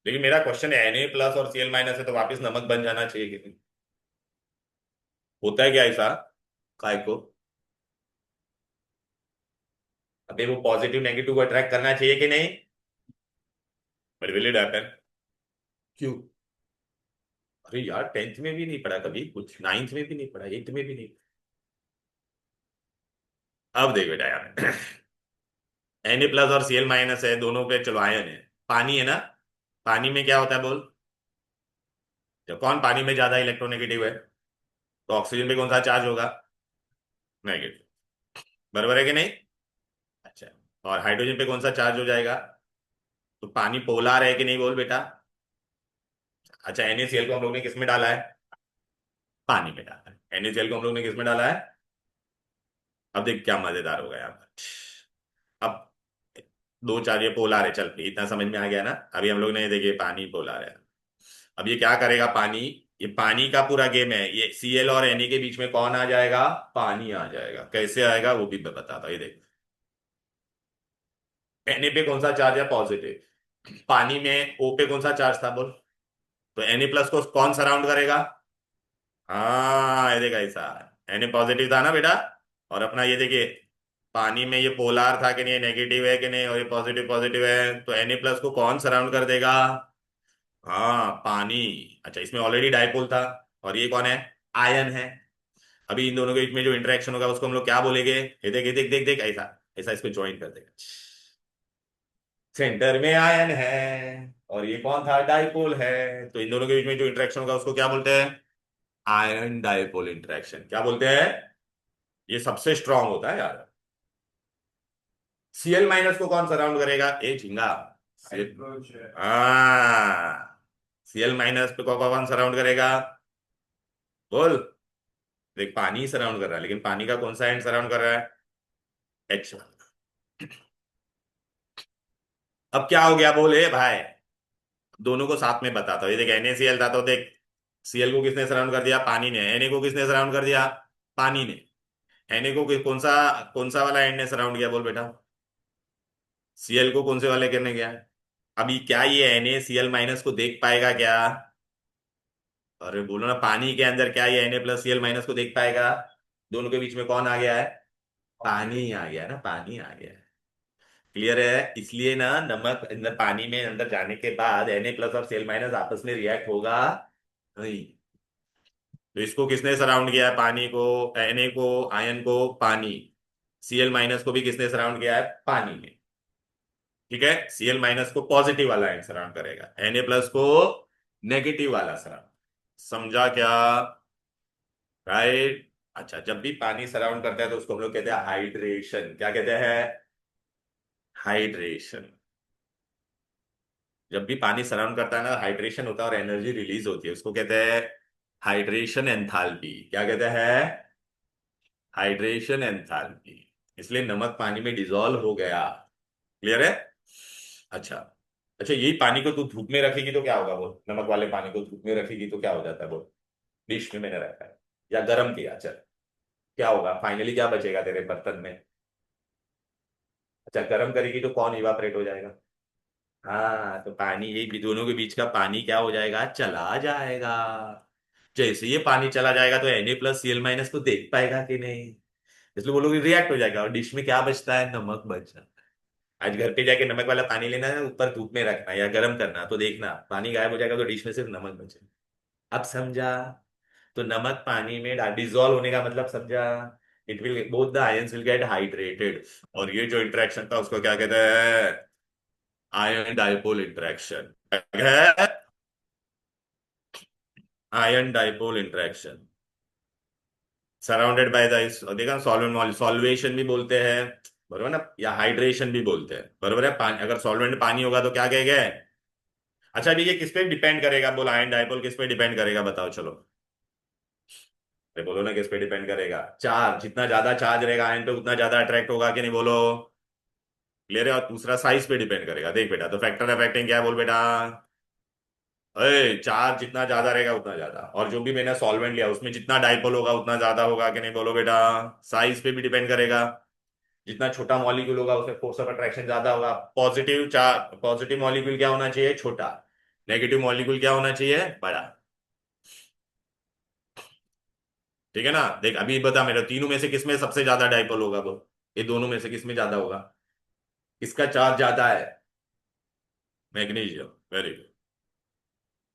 लेकिन मेरा क्वेश्चन Na+ और Cl- है तो वापस नमक बन जाना चाहिए कि नहीं, होता है क्या ऐसा, काय को। अबे वो पॉजिटिव नेगेटिव को अट्रैक्ट करना चाहिए कि नहीं, बट विल इट हैपन, क्यों। अरे यार 10th में भी नहीं पढ़ा कभी कुछ, 9th में भी नहीं पढ़ा, 8th में भी नहीं। अब देख बेटा यार, Na+ और Cl- है दोनों पे, चलो आयन है, पानी है ना, पानी में क्या होता है बोल, जब कौन पानी में ज्यादा इलेक्ट्रोनेगेटिव है, तो ऑक्सीजन पे कौन सा चार्ज होगा, नेगेटिव, बराबर है कि नहीं। अच्छा, और हाइड्रोजन पे कौन सा चार्ज हो जाएगा, तो पानी पोलार है कि नहीं बोल बेटा। अच्छा, NaCl को हम लोग ने किस में डाला है, पानी में डाला है, NaCl को हम लोग ने किस में डाला है। अब देख क्या मजेदार होगा यहाँ पर, अब दो चार ये पोलार है, चल इतना समझ में आ गया ना, अभी हम लोग ने देखिए पानी पोलार है, अब ये क्या करेगा पानी, ये पानी का पूरा गेम है, ये Cl और Na के बीच में कौन आ जाएगा, पानी आ जाएगा, कैसे आएगा वो भी मैं बताता हूँ, ये देख। Na पे कौन सा चार्ज है, पॉजिटिव, पानी में O पे कौन सा चार्ज था बोल, तो Na+ को कौन सराउंड करेगा, हाँ ये देखा ऐसा, Na पॉजिटिव था ना बेटा, और अपना ये देखिए, पानी में ये पोलार था कि नहीं, नेगेटिव है कि नहीं, और ये पॉजिटिव पॉजिटिव है, तो Na+ को कौन सराउंड कर देगा, हाँ पानी। अच्छा, इसमें ऑलरेडी डाइपोल था, और ये कौन है, आयन है, अभी इन दोनों के बीच में जो इंटरेक्शन होगा उसको हम लोग क्या बोलेंगे, ये देख देख देख ऐसा, ऐसा इसको ज्वाइन कर देगा, सेंटर में आयन है, और ये कौन था, डाइपोल है, तो इन दोनों के बीच में जो इंटरेक्शन होगा उसको क्या बोलते हैं, आयन डाइपोल इंटरेक्शन, क्या बोलते हैं, ये सबसे स्ट्रांग होता है यार। Cl- को कौन सराउंड करेगा, ए झिंगा, हाँ, Cl- पे कौन सराउंड करेगा, बोल, देख पानी सराउंड कर रहा है, लेकिन पानी का कौन सा एंड सराउंड कर रहा है, H। अब क्या हो गया बोले भाई, दोनों को साथ में बताता हूँ, ये देख NaCl था तो देख, Cl को किसने सराउंड कर दिया, पानी ने, Na को किसने सराउंड कर दिया, पानी ने, Na को कौन सा वाला एंड ने सराउंड किया बोल बेटा, Cl को कौन से वाले करने गया है, अभी क्या ये NaCl- को देख पाएगा क्या, अरे बोलो ना, पानी के अंदर क्या ये Na+Cl- को देख पाएगा, दोनों के बीच में कौन आ गया है, पानी आ गया ना, पानी आ गया है, क्लियर है, इसलिए ना नमक अंदर पानी में अंदर जाने के बाद Na+ और Cl- आपस में रिएक्ट होगा नहीं, तो इसको किसने सराउंड किया है, पानी को, Na को, आयन को, पानी, Cl- को भी किसने सराउंड किया है, पानी ने, ठीक है, Cl- को पॉजिटिव वाला आयन सराउंड करेगा, Na+ को नेगेटिव वाला सराउंड, समझा क्या, राइट। अच्छा, जब भी पानी सराउंड करता है तो उसको हम लोग कहते हैं हाइड्रेशन, क्या कहते हैं, हाइड्रेशन, जब भी पानी सराउंड करता है ना हाइड्रेशन होता है और एनर्जी रिलीज होती है, उसको कहते हैं हाइड्रेशन एंथैल्पी, क्या कहते हैं, हाइड्रेशन एंथैल्पी, इसलिए नमक पानी में डिजोल्व हो गया, क्लियर है। अच्छा, अच्छा यही पानी को तू धूप में रखेगी तो क्या होगा बोल, नमक वाले पानी को धूप में रखेगी तो क्या हो जाता है बोल, डिश में मैंने रखा है, या गर्म किया, चल क्या होगा, फाइनली क्या बचेगा तेरे बर्तन में, अच्छा गर्म करेगी तो कौन इवापरेट हो जाएगा, हाँ तो पानी, यही दोनों के बीच का पानी क्या हो जाएगा, चला जाएगा, जैसे ये पानी चला जाएगा तो Na+Cl- को देख पाएगा कि नहीं, इसलिए वो लोग रिएक्ट हो जाएगा, और डिश में क्या बचता है, नमक बच जाता है। आज घर पे जाके नमक वाला पानी लेना है, ऊपर धूप में रखना या गर्म करना, तो देखना पानी गायब हो जाएगा तो डिश में सिर्फ नमक बचेगा, अब समझा, तो नमक पानी में डिजोल्व होने का मतलब समझा, it will both the ions will get hydrated, और ये जो इंटरेक्शन था उसको क्या कहते हैं, आयन डाइपोल इंटरेक्शन है, ion dipole interaction, surrounded by the, देखा सॉल्वेंट, सॉल्वेशन भी बोलते हैं, बरोबर ना, या हाइड्रेशन भी बोलते हैं, बरोबर है, पानी अगर सॉल्वेंट पानी होगा तो क्या कहेंगे। अच्छा अभी ये किस पे डिपेंड करेगा बोल, आयन डाइपोल किस पे डिपेंड करेगा बताओ चलो, अरे बोलो ना किस पे डिपेंड करेगा, चार्ज, जितना ज्यादा चार्ज रहेगा आयन पे उतना ज्यादा अट्रैक्ट होगा कि नहीं बोलो, क्लियर है, और दूसरा साइज पे डिपेंड करेगा, देख बेटा, तो फैक्टर अफेक्टिंग क्या है बोल बेटा, अरे चार्ज जितना ज्यादा रहेगा उतना ज्यादा, और जो भी मैंने सॉल्वेंट लिया उसमें जितना डाइपोल होगा उतना ज्यादा होगा कि नहीं, बोलो बेटा। साइज पे भी डिपेंड करेगा। जितना छोटा मॉलिक्यूल होगा उसमें फोर्स ऑफ अट्रैक्शन ज्यादा होगा। पॉजिटिव चार्ज, पॉजिटिव मॉलिक्यूल क्या होना चाहिए, छोटा। नेगेटिव मॉलिक्यूल क्या होना चाहिए, बड़ा। ठीक है ना। देख अभी बता मेरे तीनों में से किसमें सबसे ज्यादा डाइपोल होगा, बोल। ये दोनों में से किसमें ज्यादा होगा, किसका चार्ज ज्यादा है। Magnesium, very good.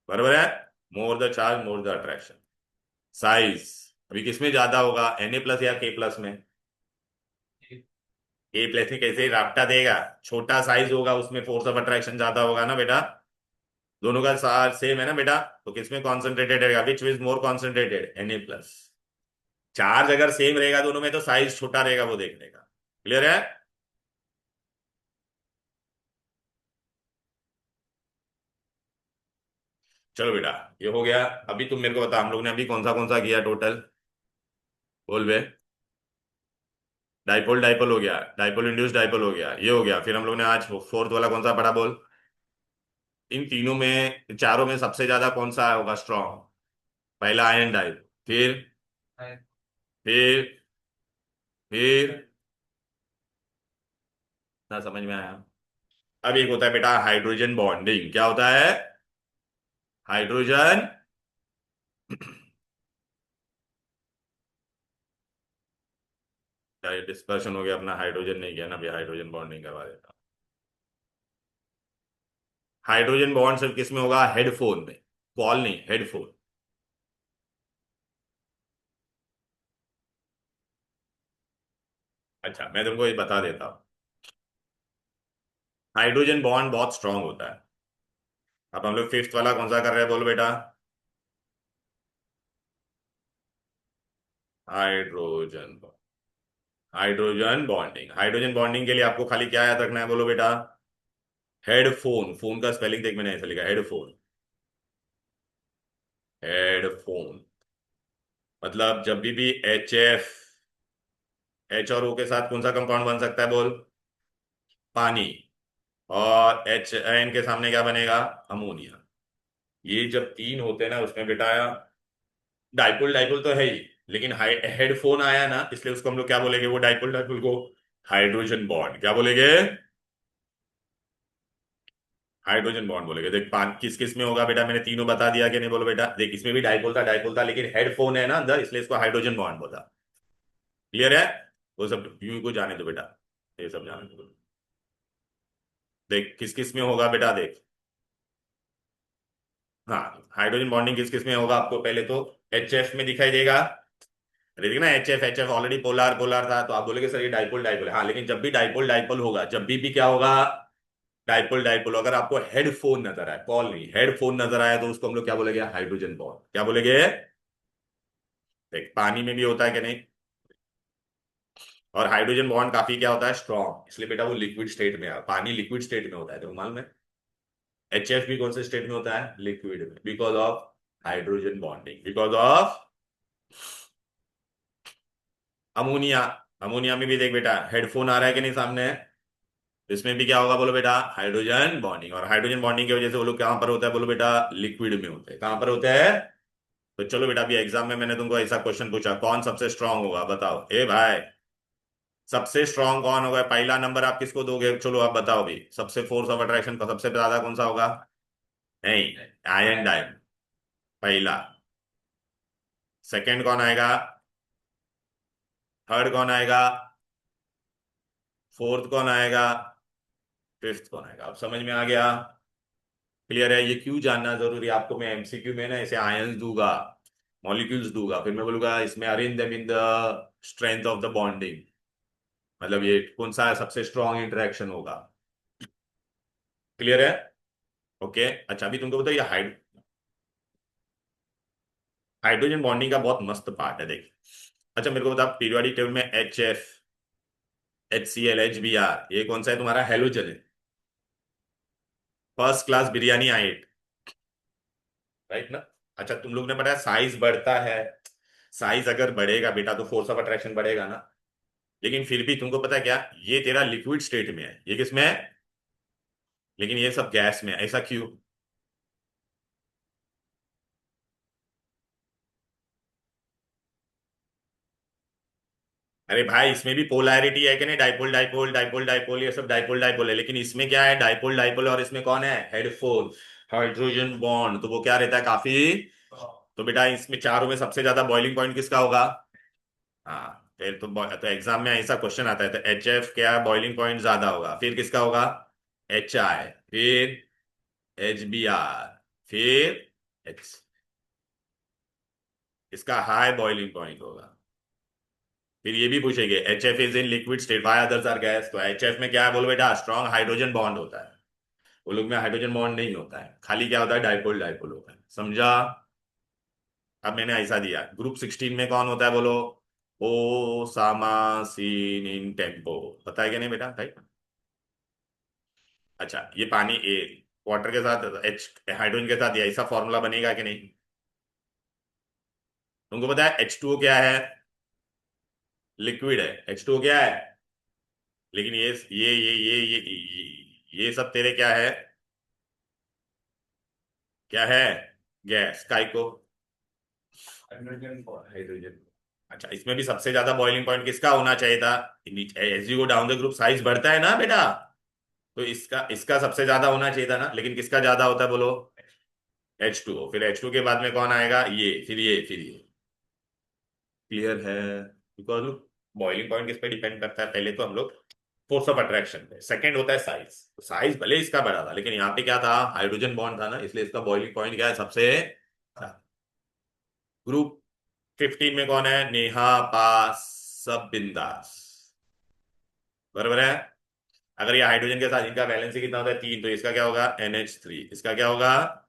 बराबर है। More the charge more the attraction. Size अभी किसमें ज्यादा होगा, Na प्लस या K प्लस में। ए प्लस में कैसे राप्टा देगा, छोटा साइज होगा उसमें फोर्स ऑफ अट्रैक्शन ज्यादा होगा ना बेटा। दोनों का सार सेम है ना बेटा। तो किसमें कॉन्सेंट्रेटेड रहेगा, which is more concentrated, Na plus. Charge अगर सेम रहेगा दोनों में तो साइज छोटा रहेगा, वो देखने का। क्लियर है। चलो बेटा, ये हो गया। अभी तुम मेरे को बता, हम लोग ने अभी कौन सा किया टोटल, बोल बे। डाइपोल डाइपोल हो गया, डाइपोल इंड्यूस डाइपोल हो गया, ये हो गया। फिर हम लोग ने आज फोर्थ वाला कौन सा पढ़ा, बोल। इन तीनों में चारों में सबसे ज्यादा कौन सा होगा स्ट्रॉन्ग। पहला आयन डाइप, फिर फिर ना समझ में आया। अब एक होता है बेटा हाइड्रोजन बॉन्डिंग, क्या होता है, हाइड्रोजन। डिस्कशन हो गया अपना, हाइड्रोजन नहीं किया ना भैया, हाइड्रोजन बॉन्डिंग करवा देता। हाइड्रोजन बॉन्ड सिर्फ किस में होगा, हेडफोन में। कॉल नहीं, हेडफोन। अच्छा मैं तुमको ये बता देता हूँ। हाइड्रोजन बॉन्ड बहुत स्ट्रांग होता है। अब हम लोग फिफ्थ वाला कौन सा कर रहे हैं, बोलो बेटा। Hydrogen, hydrogen bonding. Hydrogen bonding के लिए आपको खाली क्या याद रखना है, बोलो बेटा। हेडफोन, फोन का स्पेलिंग देख मैंने ऐसे लिखा, हेडफोन। हेडफोन मतलब जब भी HF, H और O के साथ कौन सा कंपाउंड बन सकता है, बोल। पानी। और HN के सामने क्या बनेगा, अमोनिया। ये जब तीन होते हैं ना उसमें बेटा, डाइपोल डाइपोल तो है ही, लेकिन हेडफोन आया ना, इसलिए उसको हम लोग क्या बोलेंगे, वो डाइपोल डाइपोल को हाइड्रोजन बॉन्ड क्या बोलेंगे, हाइड्रोजन बॉन्ड बोलेंगे। देख पान किस किस में होगा बेटा, मैंने तीनों बता दिया कि नहीं, बोलो बेटा। देख इसमें भी डाइपोल था लेकिन हेडफोन है ना अंदर, इसलिए इसको हाइड्रोजन बॉन्ड बोला। क्लियर है। वो सब यू को जाने दो बेटा, ये सब जाने दो। देख किस किस में होगा बेटा, देख। हाँ हाइड्रोजन बॉन्डिंग किस किस में होगा, आपको पहले तो HF में दिखाई देगा। देखिए ना, HF ऑलरेडी पोलर पोलर था, तो आप बोलेगे सर ये डाइपोल डाइपोल है। हाँ लेकिन जब भी डाइपोल डाइपोल होगा, जब भी क्या होगा, डाइपोल डाइपोल। अगर आपको हेडफोन नजर आए, कॉल नहीं, हेडफोन नजर आया, तो उसको हम लोग क्या बोलेंगे, हाइड्रोजन बॉन्ड क्या बोलेंगे। देख पानी में भी होता है कि नहीं। और हाइड्रोजन बॉन्ड काफी क्या होता है, स्ट्रॉन्ग, इसलिए बेटा वो लिक्विड स्टेट में है। पानी लिक्विड स्टेट में होता है, तो मालूम है। HF भी कौन से स्टेट में होता है, लिक्विड में, because of hydrogen bonding, because of ammonia. Ammonia में भी देख बेटा, हेडफोन आ रहा है कि नहीं सामने, इसमें भी क्या होगा, बोलो बेटा, हाइड्रोजन बॉन्डिंग। और हाइड्रोजन बॉन्डिंग की वजह से वो लोग कहां पर होता है, बोलो बेटा, लिक्विड में होते हैं। कहां पर होते हैं। तो चलो बेटा, अभी एग्जाम में मैंने तुमको ऐसा क्वेश्चन पूछा, कौन सबसे स्ट्रांग होगा, बताओ ए भाई। सबसे स्ट्रांग कौन होगा, पहला नंबर आप किसको दोगे, चलो आप बताओ भी। सबसे फोर्स ऑफ अट्रैक्शन का सबसे ज्यादा कौन सा होगा, नहीं, आयन डाइम, पहला। सेकंड कौन आएगा, थर्ड कौन आएगा, फोर्थ कौन आएगा, फिफ्थ कौन आएगा। अब समझ में आ गया। क्लियर है। ये क्यों जानना जरूरी है आपको, मैं MCQ में ना ऐसे आयंस दूंगा, मॉलिक्यूल्स दूंगा, फिर मैं बोलूंगा इसमें arrange them in the strength of the bonding. मतलब ये कौन सा सबसे स्ट्रॉन्ग इंटरेक्शन होगा। क्लियर है। ओके अच्छा, अभी तुमको बताइए हाइड्रोजन बॉन्डिंग का बहुत मस्त पार्ट है, देख। अच्छा मेरे को बता, पीरियोडिक टेबल में HF, HCl, HBr, ये कौन सा है तुम्हारा, हेलोजन है। फर्स्ट क्लास बिरयानी आइट, राइट ना। अच्छा तुम लोग ने बताया साइज बढ़ता है, साइज अगर बढ़ेगा बेटा तो फोर्स ऑफ अट्रैक्शन बढ़ेगा ना। लेकिन फिर भी तुमको पता है क्या, ये तेरा लिक्विड स्टेट में है, ये किसमें है, लेकिन ये सब गैस में है, ऐसा क्यों। अरे भाई इसमें भी पोलैरिटी है कि नहीं, डाइपोल डाइपोल डाइपोल डाइपोल, ये सब डाइपोल डाइपोल है, लेकिन इसमें क्या है, डाइपोल डाइपोल, और इसमें कौन है, हेडफोन, हाइड्रोजन बॉन्ड, तो वो क्या रहता है काफी। तो बेटा इसमें चारों में सबसे ज्यादा बॉइलिंग पॉइंट किसका होगा। हाँ फिर तो एग्जाम में ऐसा क्वेश्चन आता है, तो एच एफ क्या बॉइलिंग पॉइंट ज्यादा होगा, फिर किसका होगा, एच आई, फिर एच बी आर, फिर एच, इसका हाई बॉइलिंग पॉइंट होगा। फिर ये भी पूछेंगे H F is in liquid state, why others are gas, तो एच एफ में क्या है बोलो बेटा, स्ट्रॉन्ग हाइड्रोजन बॉन्ड होता है, वो लोग में हाइड्रोजन बॉन्ड नहीं होता है, खाली क्या होता है, डाइपोल डाइपोल होता है, समझा। अब मैंने ऐसा दिया, ग्रुप 16 में कौन होता है बोलो, ओ सामा सीन इन टेम्पो, पता है क्या नहीं बेटा, राइट। अच्छा ये पानी ए, वाटर के साथ एच, हाइड्रोजन के साथ ये ऐसा फॉर्मूला बनेगा कि नहीं, तुमको पता है H2O क्या है, लिक्विड है, H2O क्या है, लेकिन ये सब तेरे क्या है, क्या है, गैस, काय को, हाइड्रोजन। अच्छा इसमें भी सबसे ज्यादा बॉइलिंग पॉइंट किसका होना चाहिए था, as you go down the group size बढ़ता है ना बेटा, तो इसका इसका सबसे ज्यादा होना चाहिए था ना, लेकिन किसका ज्यादा होता है बोलो, H2O, फिर H2 के बाद में कौन आएगा, ये, फिर ये, फिर ये, क्लियर है। बिकॉज बॉइलिंग पॉइंट किस पे डिपेंड करता है, पहले तो हम लोग फोर्स ऑफ अट्रैक्शन पे, सेकंड होता है साइज, साइज भले इसका बड़ा था लेकिन यहाँ पे क्या था, हाइड्रोजन बॉन्ड था ना, इसलिए इसका बॉइलिंग पॉइंट क्या है सबसे। ग्रुप 15 में कौन है, नेहा, पास, सब बिंदास, बराबर है। अगर ये हाइड्रोजन के साथ इनका वैलेंसी कितना होता है 3, तो इसका क्या होगा, NH3, इसका क्या होगा,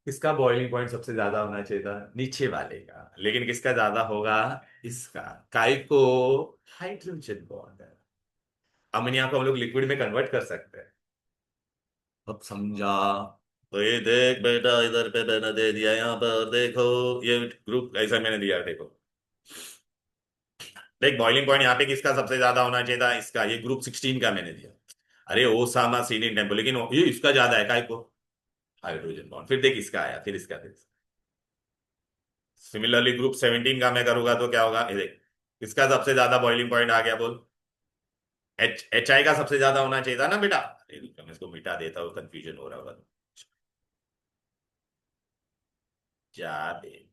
किसका बॉइलिंग पॉइंट सबसे ज्यादा होना चाहिए था, नीचे वाले का, लेकिन किसका ज्यादा होगा, इसका, काय को, हाइड्रोजन बॉन्ड है। अमोनिया को हम लोग लिक्विड में कन्वर्ट कर सकते हैं, अब समझा। तो ये देख बेटा इधर पे मैंने दे दिया, यहाँ पर देखो, ये ग्रुप ऐसा मैंने दिया देखो, देख बॉइलिंग पॉइंट यहाँ पे किसका सबसे ज्यादा होना चाहिए था, इसका, ये ग्रुप 16 का मैंने दिया। अरे ओसामा सीनिक टेम्पो, लेकिन ये इसका ज्यादा है, काय को, हाइड्रोजन बॉन्ड, फिर देख इसका आया, फिर इसका, फिर सिमिलरली ग्रुप 17 का मैं करूंगा तो क्या होगा, ये देख इसका सबसे ज्यादा बॉइलिंग पॉइंट आ गया बोल, एच आई का सबसे ज्यादा होना चाहिए था ना बेटा, अरे रुक, मैं इसको मिटा देता हूँ, कंफ्यूजन हो रहा होगा, जा दे।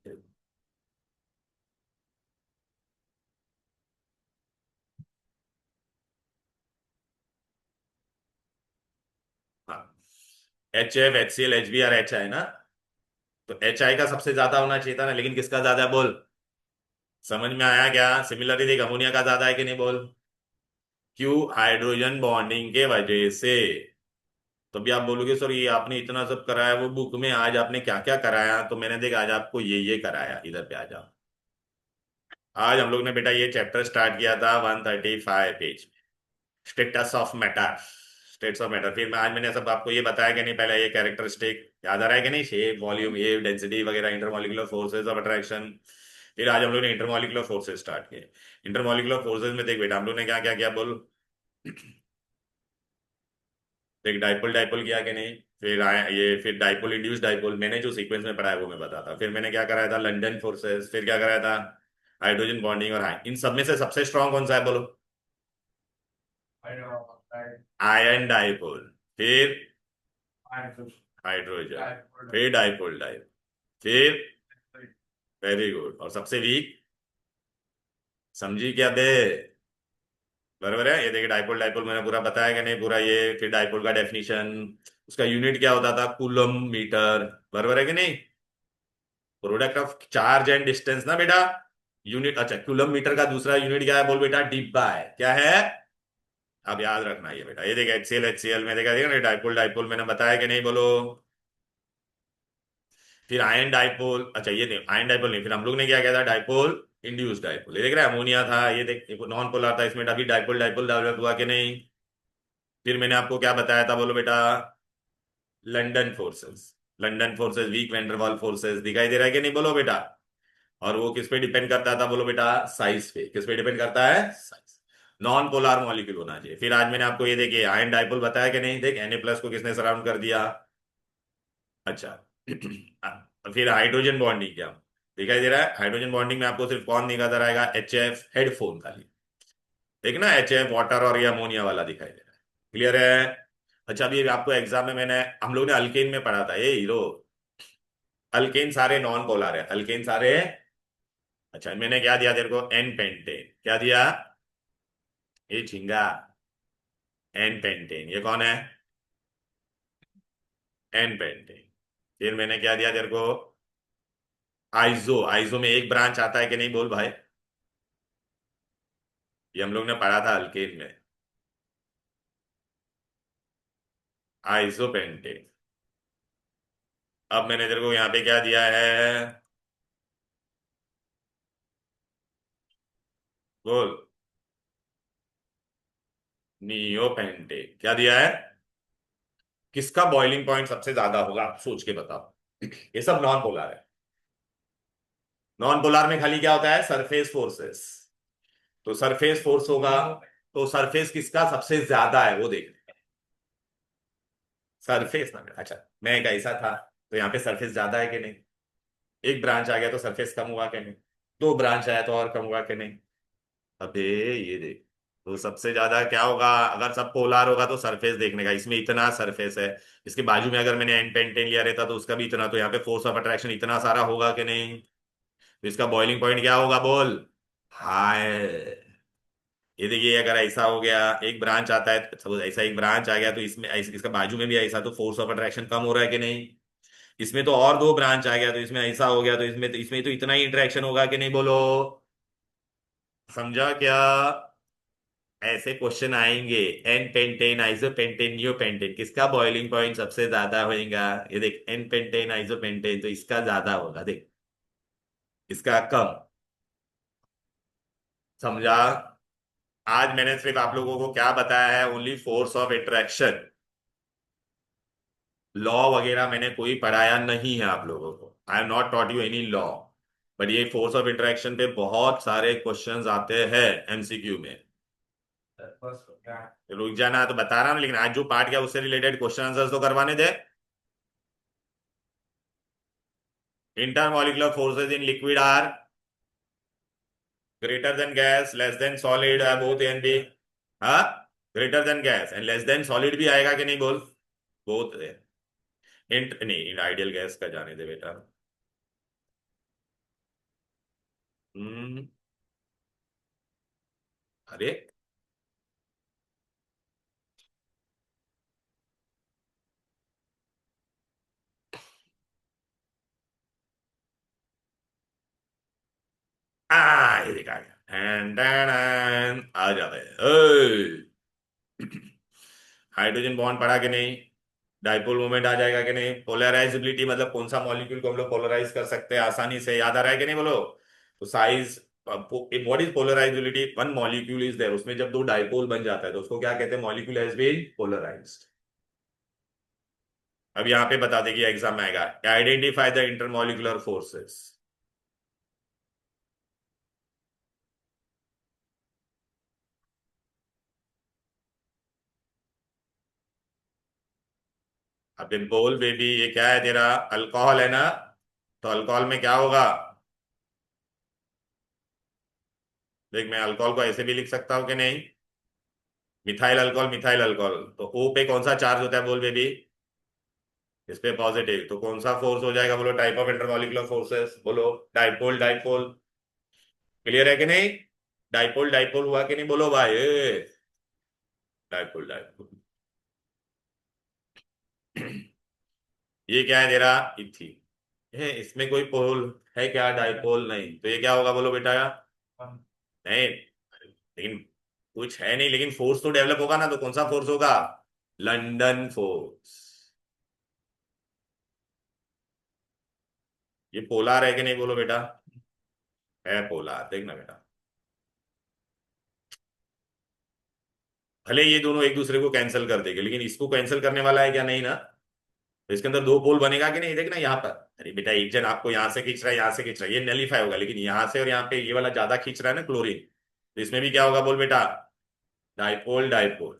हाँ, HF HCl HBr HI ना, तो एच आई का सबसे ज्यादा होना चाहिए था ना, लेकिन किसका ज्यादा है बोल, समझ में आया क्या, सिमिलरली देख अमोनिया का ज्यादा है कि नहीं बोल, क्यों, हाइड्रोजन बॉन्डिंग के वजह से। तो भी आप बोलोगे सर ये आपने इतना सब कराया, वो बुक में आज आपने क्या क्या कराया, तो मैंने देखा आज आपको ये कराया, इधर पे आ जाओ। आज हम लोग ने बेटा ये चैप्टर स्टार्ट किया था 135 page, status of matter, states of matter, फिर मैं आज मैंने सब आपको ये बताया कि नहीं, पहले ये कैरेक्टरिस्टिक याद आ रहा है कि नहीं, शेप, वॉल्यूम, ये डेंसिटी वगैरह, इंटरमॉलिक्यूलर फोर्सेज ऑफ अट्रैक्शन। फिर आज हम लोग ने इंटरमॉलिक्यूलर फोर्सेज स्टार्ट किए। इंटरमॉलिक्यूलर फोर्सेज में देख बेटा हम लोग ने क्या क्या किया बोल, देख डाइपोल डाइपोल किया कि नहीं, फिर आया ये, फिर डाइपोल इंड्यूस डाइपोल, मैंने जो सीक्वेंस में पढ़ाया वो मैं बताता, फिर मैंने क्या कराया था, लंदन फोर्सेस, फिर क्या कराया था, हाइड्रोजन बॉन्डिंग और हाई, इन सब में से सबसे स्ट्रांग कौन सा है बोलो, आयन डाइपोल, फिर हाइड्रोजन, फिर डाइपोल डाइपोल, फिर, वेरी गुड, और सबसे वीक, समझी क्या बे, बराबर है। ये देखिए डाइपोल डाइपोल मैंने पूरा बताया कि नहीं, पूरा ये, फिर डाइपोल का डेफिनेशन, उसका यूनिट क्या होता था, कूलम मीटर, बराबर है कि नहीं, product of charge and distance ना बेटा, यूनिट, अच्छा कूलम मीटर का दूसरा यूनिट क्या है बोल बेटा, डिब्बा है, क्या है, अब याद रखना ये बेटा, ये देखिए HCl में देखा देखा ना, डाइपोल डाइपोल मैंने बताया कि नहीं बोलो। फिर आयन डाइपोल, अच्छा ये नहीं आयन डाइपोल नहीं, फिर हम लोग ने क्या किया था, डाइपोल इंड्यूस डाइपोल, ये देख रहा है, अमोनिया था, ये देख नॉन पोलर था, इसमें अभी डाइपोल डाइपोल डेवलप हुआ कि नहीं। फिर मैंने आपको क्या बताया था बोलो बेटा, London forces, London forces, weak van der Waals forces, दिखाई दे रहा है कि नहीं बोलो बेटा, और वो किस पे डिपेंड करता था बोलो बेटा, साइज पे, किस पे डिपेंड करता है, साइज, नॉन पोलर मॉलिक्यूल होना चाहिए। फिर आज मैंने आपको ये देखिए आयन डाइपोल बताया कि नहीं, देख Na+ को किसने सराउंड कर दिया, अच्छा और फिर हाइड्रोजन बॉन्डिंग क्या दिखाई दे रहा है? हाइड्रोजन बॉन्डिंग में आपको सिर्फ कौन दिखाता रहेगा? HF, हेडफोन खाली। ठीक ना, HF वाटर और ये अमोनिया वाला दिखाई दे रहा है। क्लियर है? अच्छा, अभी आपको एग्जाम में मैंने, हम लोग ने अल्केन में पढ़ा था ये हीरो, अल्केन सारे नॉन पोलर है, अल्केन सारे। अच्छा, मैंने क्या दिया तेरे को? N pentane. क्या दिया? ये झिंगा, एन पेंटेन। ये कौन है? N pentane. फिर मैंने क्या दिया तेरे को? आइजो। आइजो में एक ब्रांच आता है कि नहीं, बोल भाई? ये हम लोग ने पढ़ा था अल्केन में, आइजो पेंटेन। अब मैंने तेरे को यहाँ पे क्या दिया है? बोल। Neo pentane. क्या दिया है? किसका बॉइलिंग पॉइंट सबसे ज्यादा होगा, आप सोच के बताओ। ये सब नॉन पोलर है। नॉन पोलर में खाली क्या होता है? Surface forces. तो सरफेस फोर्स होगा, तो सरफेस किसका सबसे ज्यादा है वो देख। सरफेस ना, अच्छा, मैं एक ऐसा था, तो यहाँ पे सरफेस ज्यादा है कि नहीं? एक ब्रांच आ गया तो सरफेस कम हुआ कि नहीं? दो ब्रांच आया तो और कम हुआ कि नहीं? अबे ये देख, तो सबसे ज्यादा क्या होगा? अगर सब पोलर होगा तो सरफेस देखने का, इसमें इतना सरफेस है। इसके बाजू में अगर मैंने एन पेंटेन लिया रहता तो उसका भी इतना, तो यहाँ पे फोर्स ऑफ अट्रैक्शन इतना सारा होगा कि नहीं? तो इसका बॉइलिंग पॉइंट क्या होगा, बोल? हाय। ये देखिए, अगर ऐसा हो गया, एक ब्रांच आता है, सपोज ऐसा एक ब्रांच आ गया, तो इसमें इसका बाजू में भी ऐसा, तो फोर्स ऑफ अट्रैक्शन कम हो रहा है कि नहीं? इसमें तो और दो ब्रांच आ गया, तो इसमें ऐसा हो गया, तो इसमें तो इतना ही इंटरेक्शन होगा कि नहीं, बोलो? समझा क्या? ऐसे क्वेश्चन आएंगे। N pentane, iso pentane, neo pentane, किसका बॉइलिंग पॉइंट सबसे ज्यादा होएगा? ये देख, एन पेंटेन, आइसो पेंटेन, तो इसका ज्यादा होगा, देख, इसका कम। समझा? आज मैंने सिर्फ आप लोगों को क्या बताया है? Only force of attraction. Law वगैरह मैंने कोई पढ़ाया नहीं है आप लोगों को। I am not taught you any law. But ये फोर्स ऑफ इंटरेक्शन पे बहुत सारे क्वेश्चंस आते हैं MCQ में। रुक जाना, तो बता रहा हूँ, लेकिन आज जो पार्ट किया उससे रिलेटेड क्वेश्चन आंसर्स तो करवाने दे। Intermolecular forces in liquid are greater than gas, less than solid, both and B. हाँ, greater than gas and less than solid भी आएगा कि नहीं, बोल? बोथ। इंट नहीं, आइडियल गैस का जाने दे बेटा। हम्म। अरे, ये देखा गया, एंड आ जाता है। हाइड्रोजन बॉन्ड पढ़ा कि नहीं? डाइपोल मोमेंट आ जाएगा कि नहीं? पोलराइजेबिलिटी मतलब कौन सा मॉलिक्यूल को हम लोग पोलराइज कर सकते हैं आसानी से, याद आ रहा है कि नहीं, बोलो? तो size, what is polarizability? One molecule is there, उसमें जब दो डाइपोल बन जाता है तो उसको क्या कहते हैं? Molecule has been polarized. अब यहाँ पे बता देगी, एग्जाम में आएगा, आइडेंटिफाई द इंटरमॉलिक्यूलर फोर्सेस। अब ये बोल बेबी, ये क्या है तेरा? अल्कोहल है ना? तो अल्कोहल में क्या होगा? देख, मैं अल्कोहल को ऐसे भी लिख सकता हूं कि नहीं? मिथाइल अल्कोहल, मिथाइल अल्कोहल, तो O पे कौन सा चार्ज होता है, बोल बेबी? इस पे पॉजिटिव, तो कौन सा फोर्स हो जाएगा, बोलो? टाइप ऑफ इंटरमॉलिक्यूलर फोर्सेस, बोलो? Dipole, dipole. क्लियर है कि नहीं? डाइपोल, डाइपोल हुआ कि नहीं, बोलो भाई? Dipole, dipole. ये क्या है तेरा? इथी है, इसमें कोई पोल है क्या? डाइपोल नहीं, तो ये क्या होगा, बोलो बेटा? नहीं, लेकिन कुछ है नहीं, लेकिन फोर्स तो डेवलप होगा ना, तो कौन सा फोर्स होगा? London force. ये पोलार है कि नहीं, बोलो बेटा? है पोलार, देखना बेटा। भले ये दोनों एक दूसरे को कैंसिल कर देंगे, लेकिन इसको कैंसिल करने वाला है क्या? नहीं ना। तो इसके अंदर दो पोल बनेगा कि नहीं, देखना यहाँ पर। अरे बेटा, एक जन आपको यहाँ से खींच रहा है, यहाँ से खींच रहा है, ये नलीफाई होगा, लेकिन यहाँ से और यहाँ पे ये वाला ज्यादा खींच रहा है ना, क्लोरीन, तो इसमें भी क्या होगा, बोल बेटा? Dipole, dipole.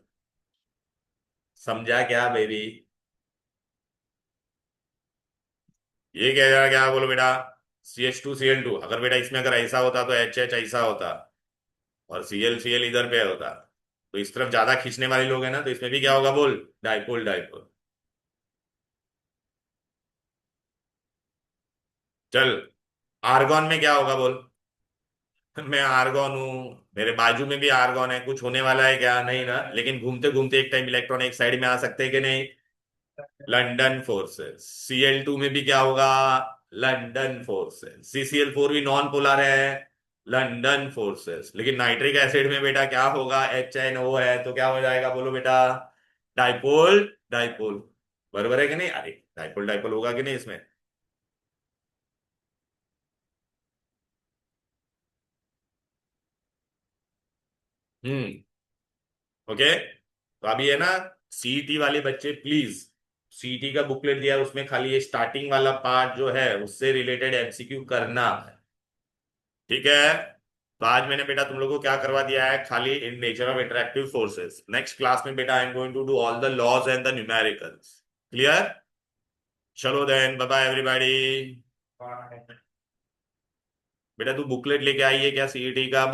समझा क्या बेबी? ये क्या क्या क्या बोलो बेटा, CH2Cl2, अगर बेटा इसमें अगर ऐसा होता तो HH ऐसा होता, और Cl इधर पे होता, तो इस तरफ ज्यादा खींचने वाले लोग हैं ना, तो इसमें भी क्या होगा बोल, डाइपोल डाइपोल। चल, आर्गन में क्या होगा बोल। मैं आर्गन हूं, मेरे बाजू में भी आर्गन है, कुछ होने वाला है क्या, नहीं ना, लेकिन घूमते घूमते एक टाइम इलेक्ट्रॉन एक साइड में आ सकते हैं कि नहीं। लंदन फोर्सेस, Cl2 में भी क्या होगा, लंदन फोर्सेस, CCl4 भी नॉन पोलर है, लंदन फोर्सेस, लेकिन नाइट्रिक एसिड में बेटा क्या होगा, HNO है, तो क्या हो जाएगा बोलो बेटा, डाइपोल डाइपोल। बराबर है कि नहीं, अरे डाइपोल डाइपोल होगा कि नहीं इसमें। हम्म। ओके, तो अभी है ना, CET वाले बच्चे प्लीज, CET का बुकलेट दिया है, उसमें खाली ये स्टार्टिंग वाला पार्ट जो है उससे रिलेटेड MCQ करना है, ठीक है। तो आज मैंने बेटा तुम लोगों को क्या करवा दिया है, खाली in nature of interactive forces. Next class में बेटा I am going to do all the laws and the numericals. Clear. चलो देन, बाय बाय एवरीबॉडी। बेटा तू बुकलेट लेके आई है क्या, CET का?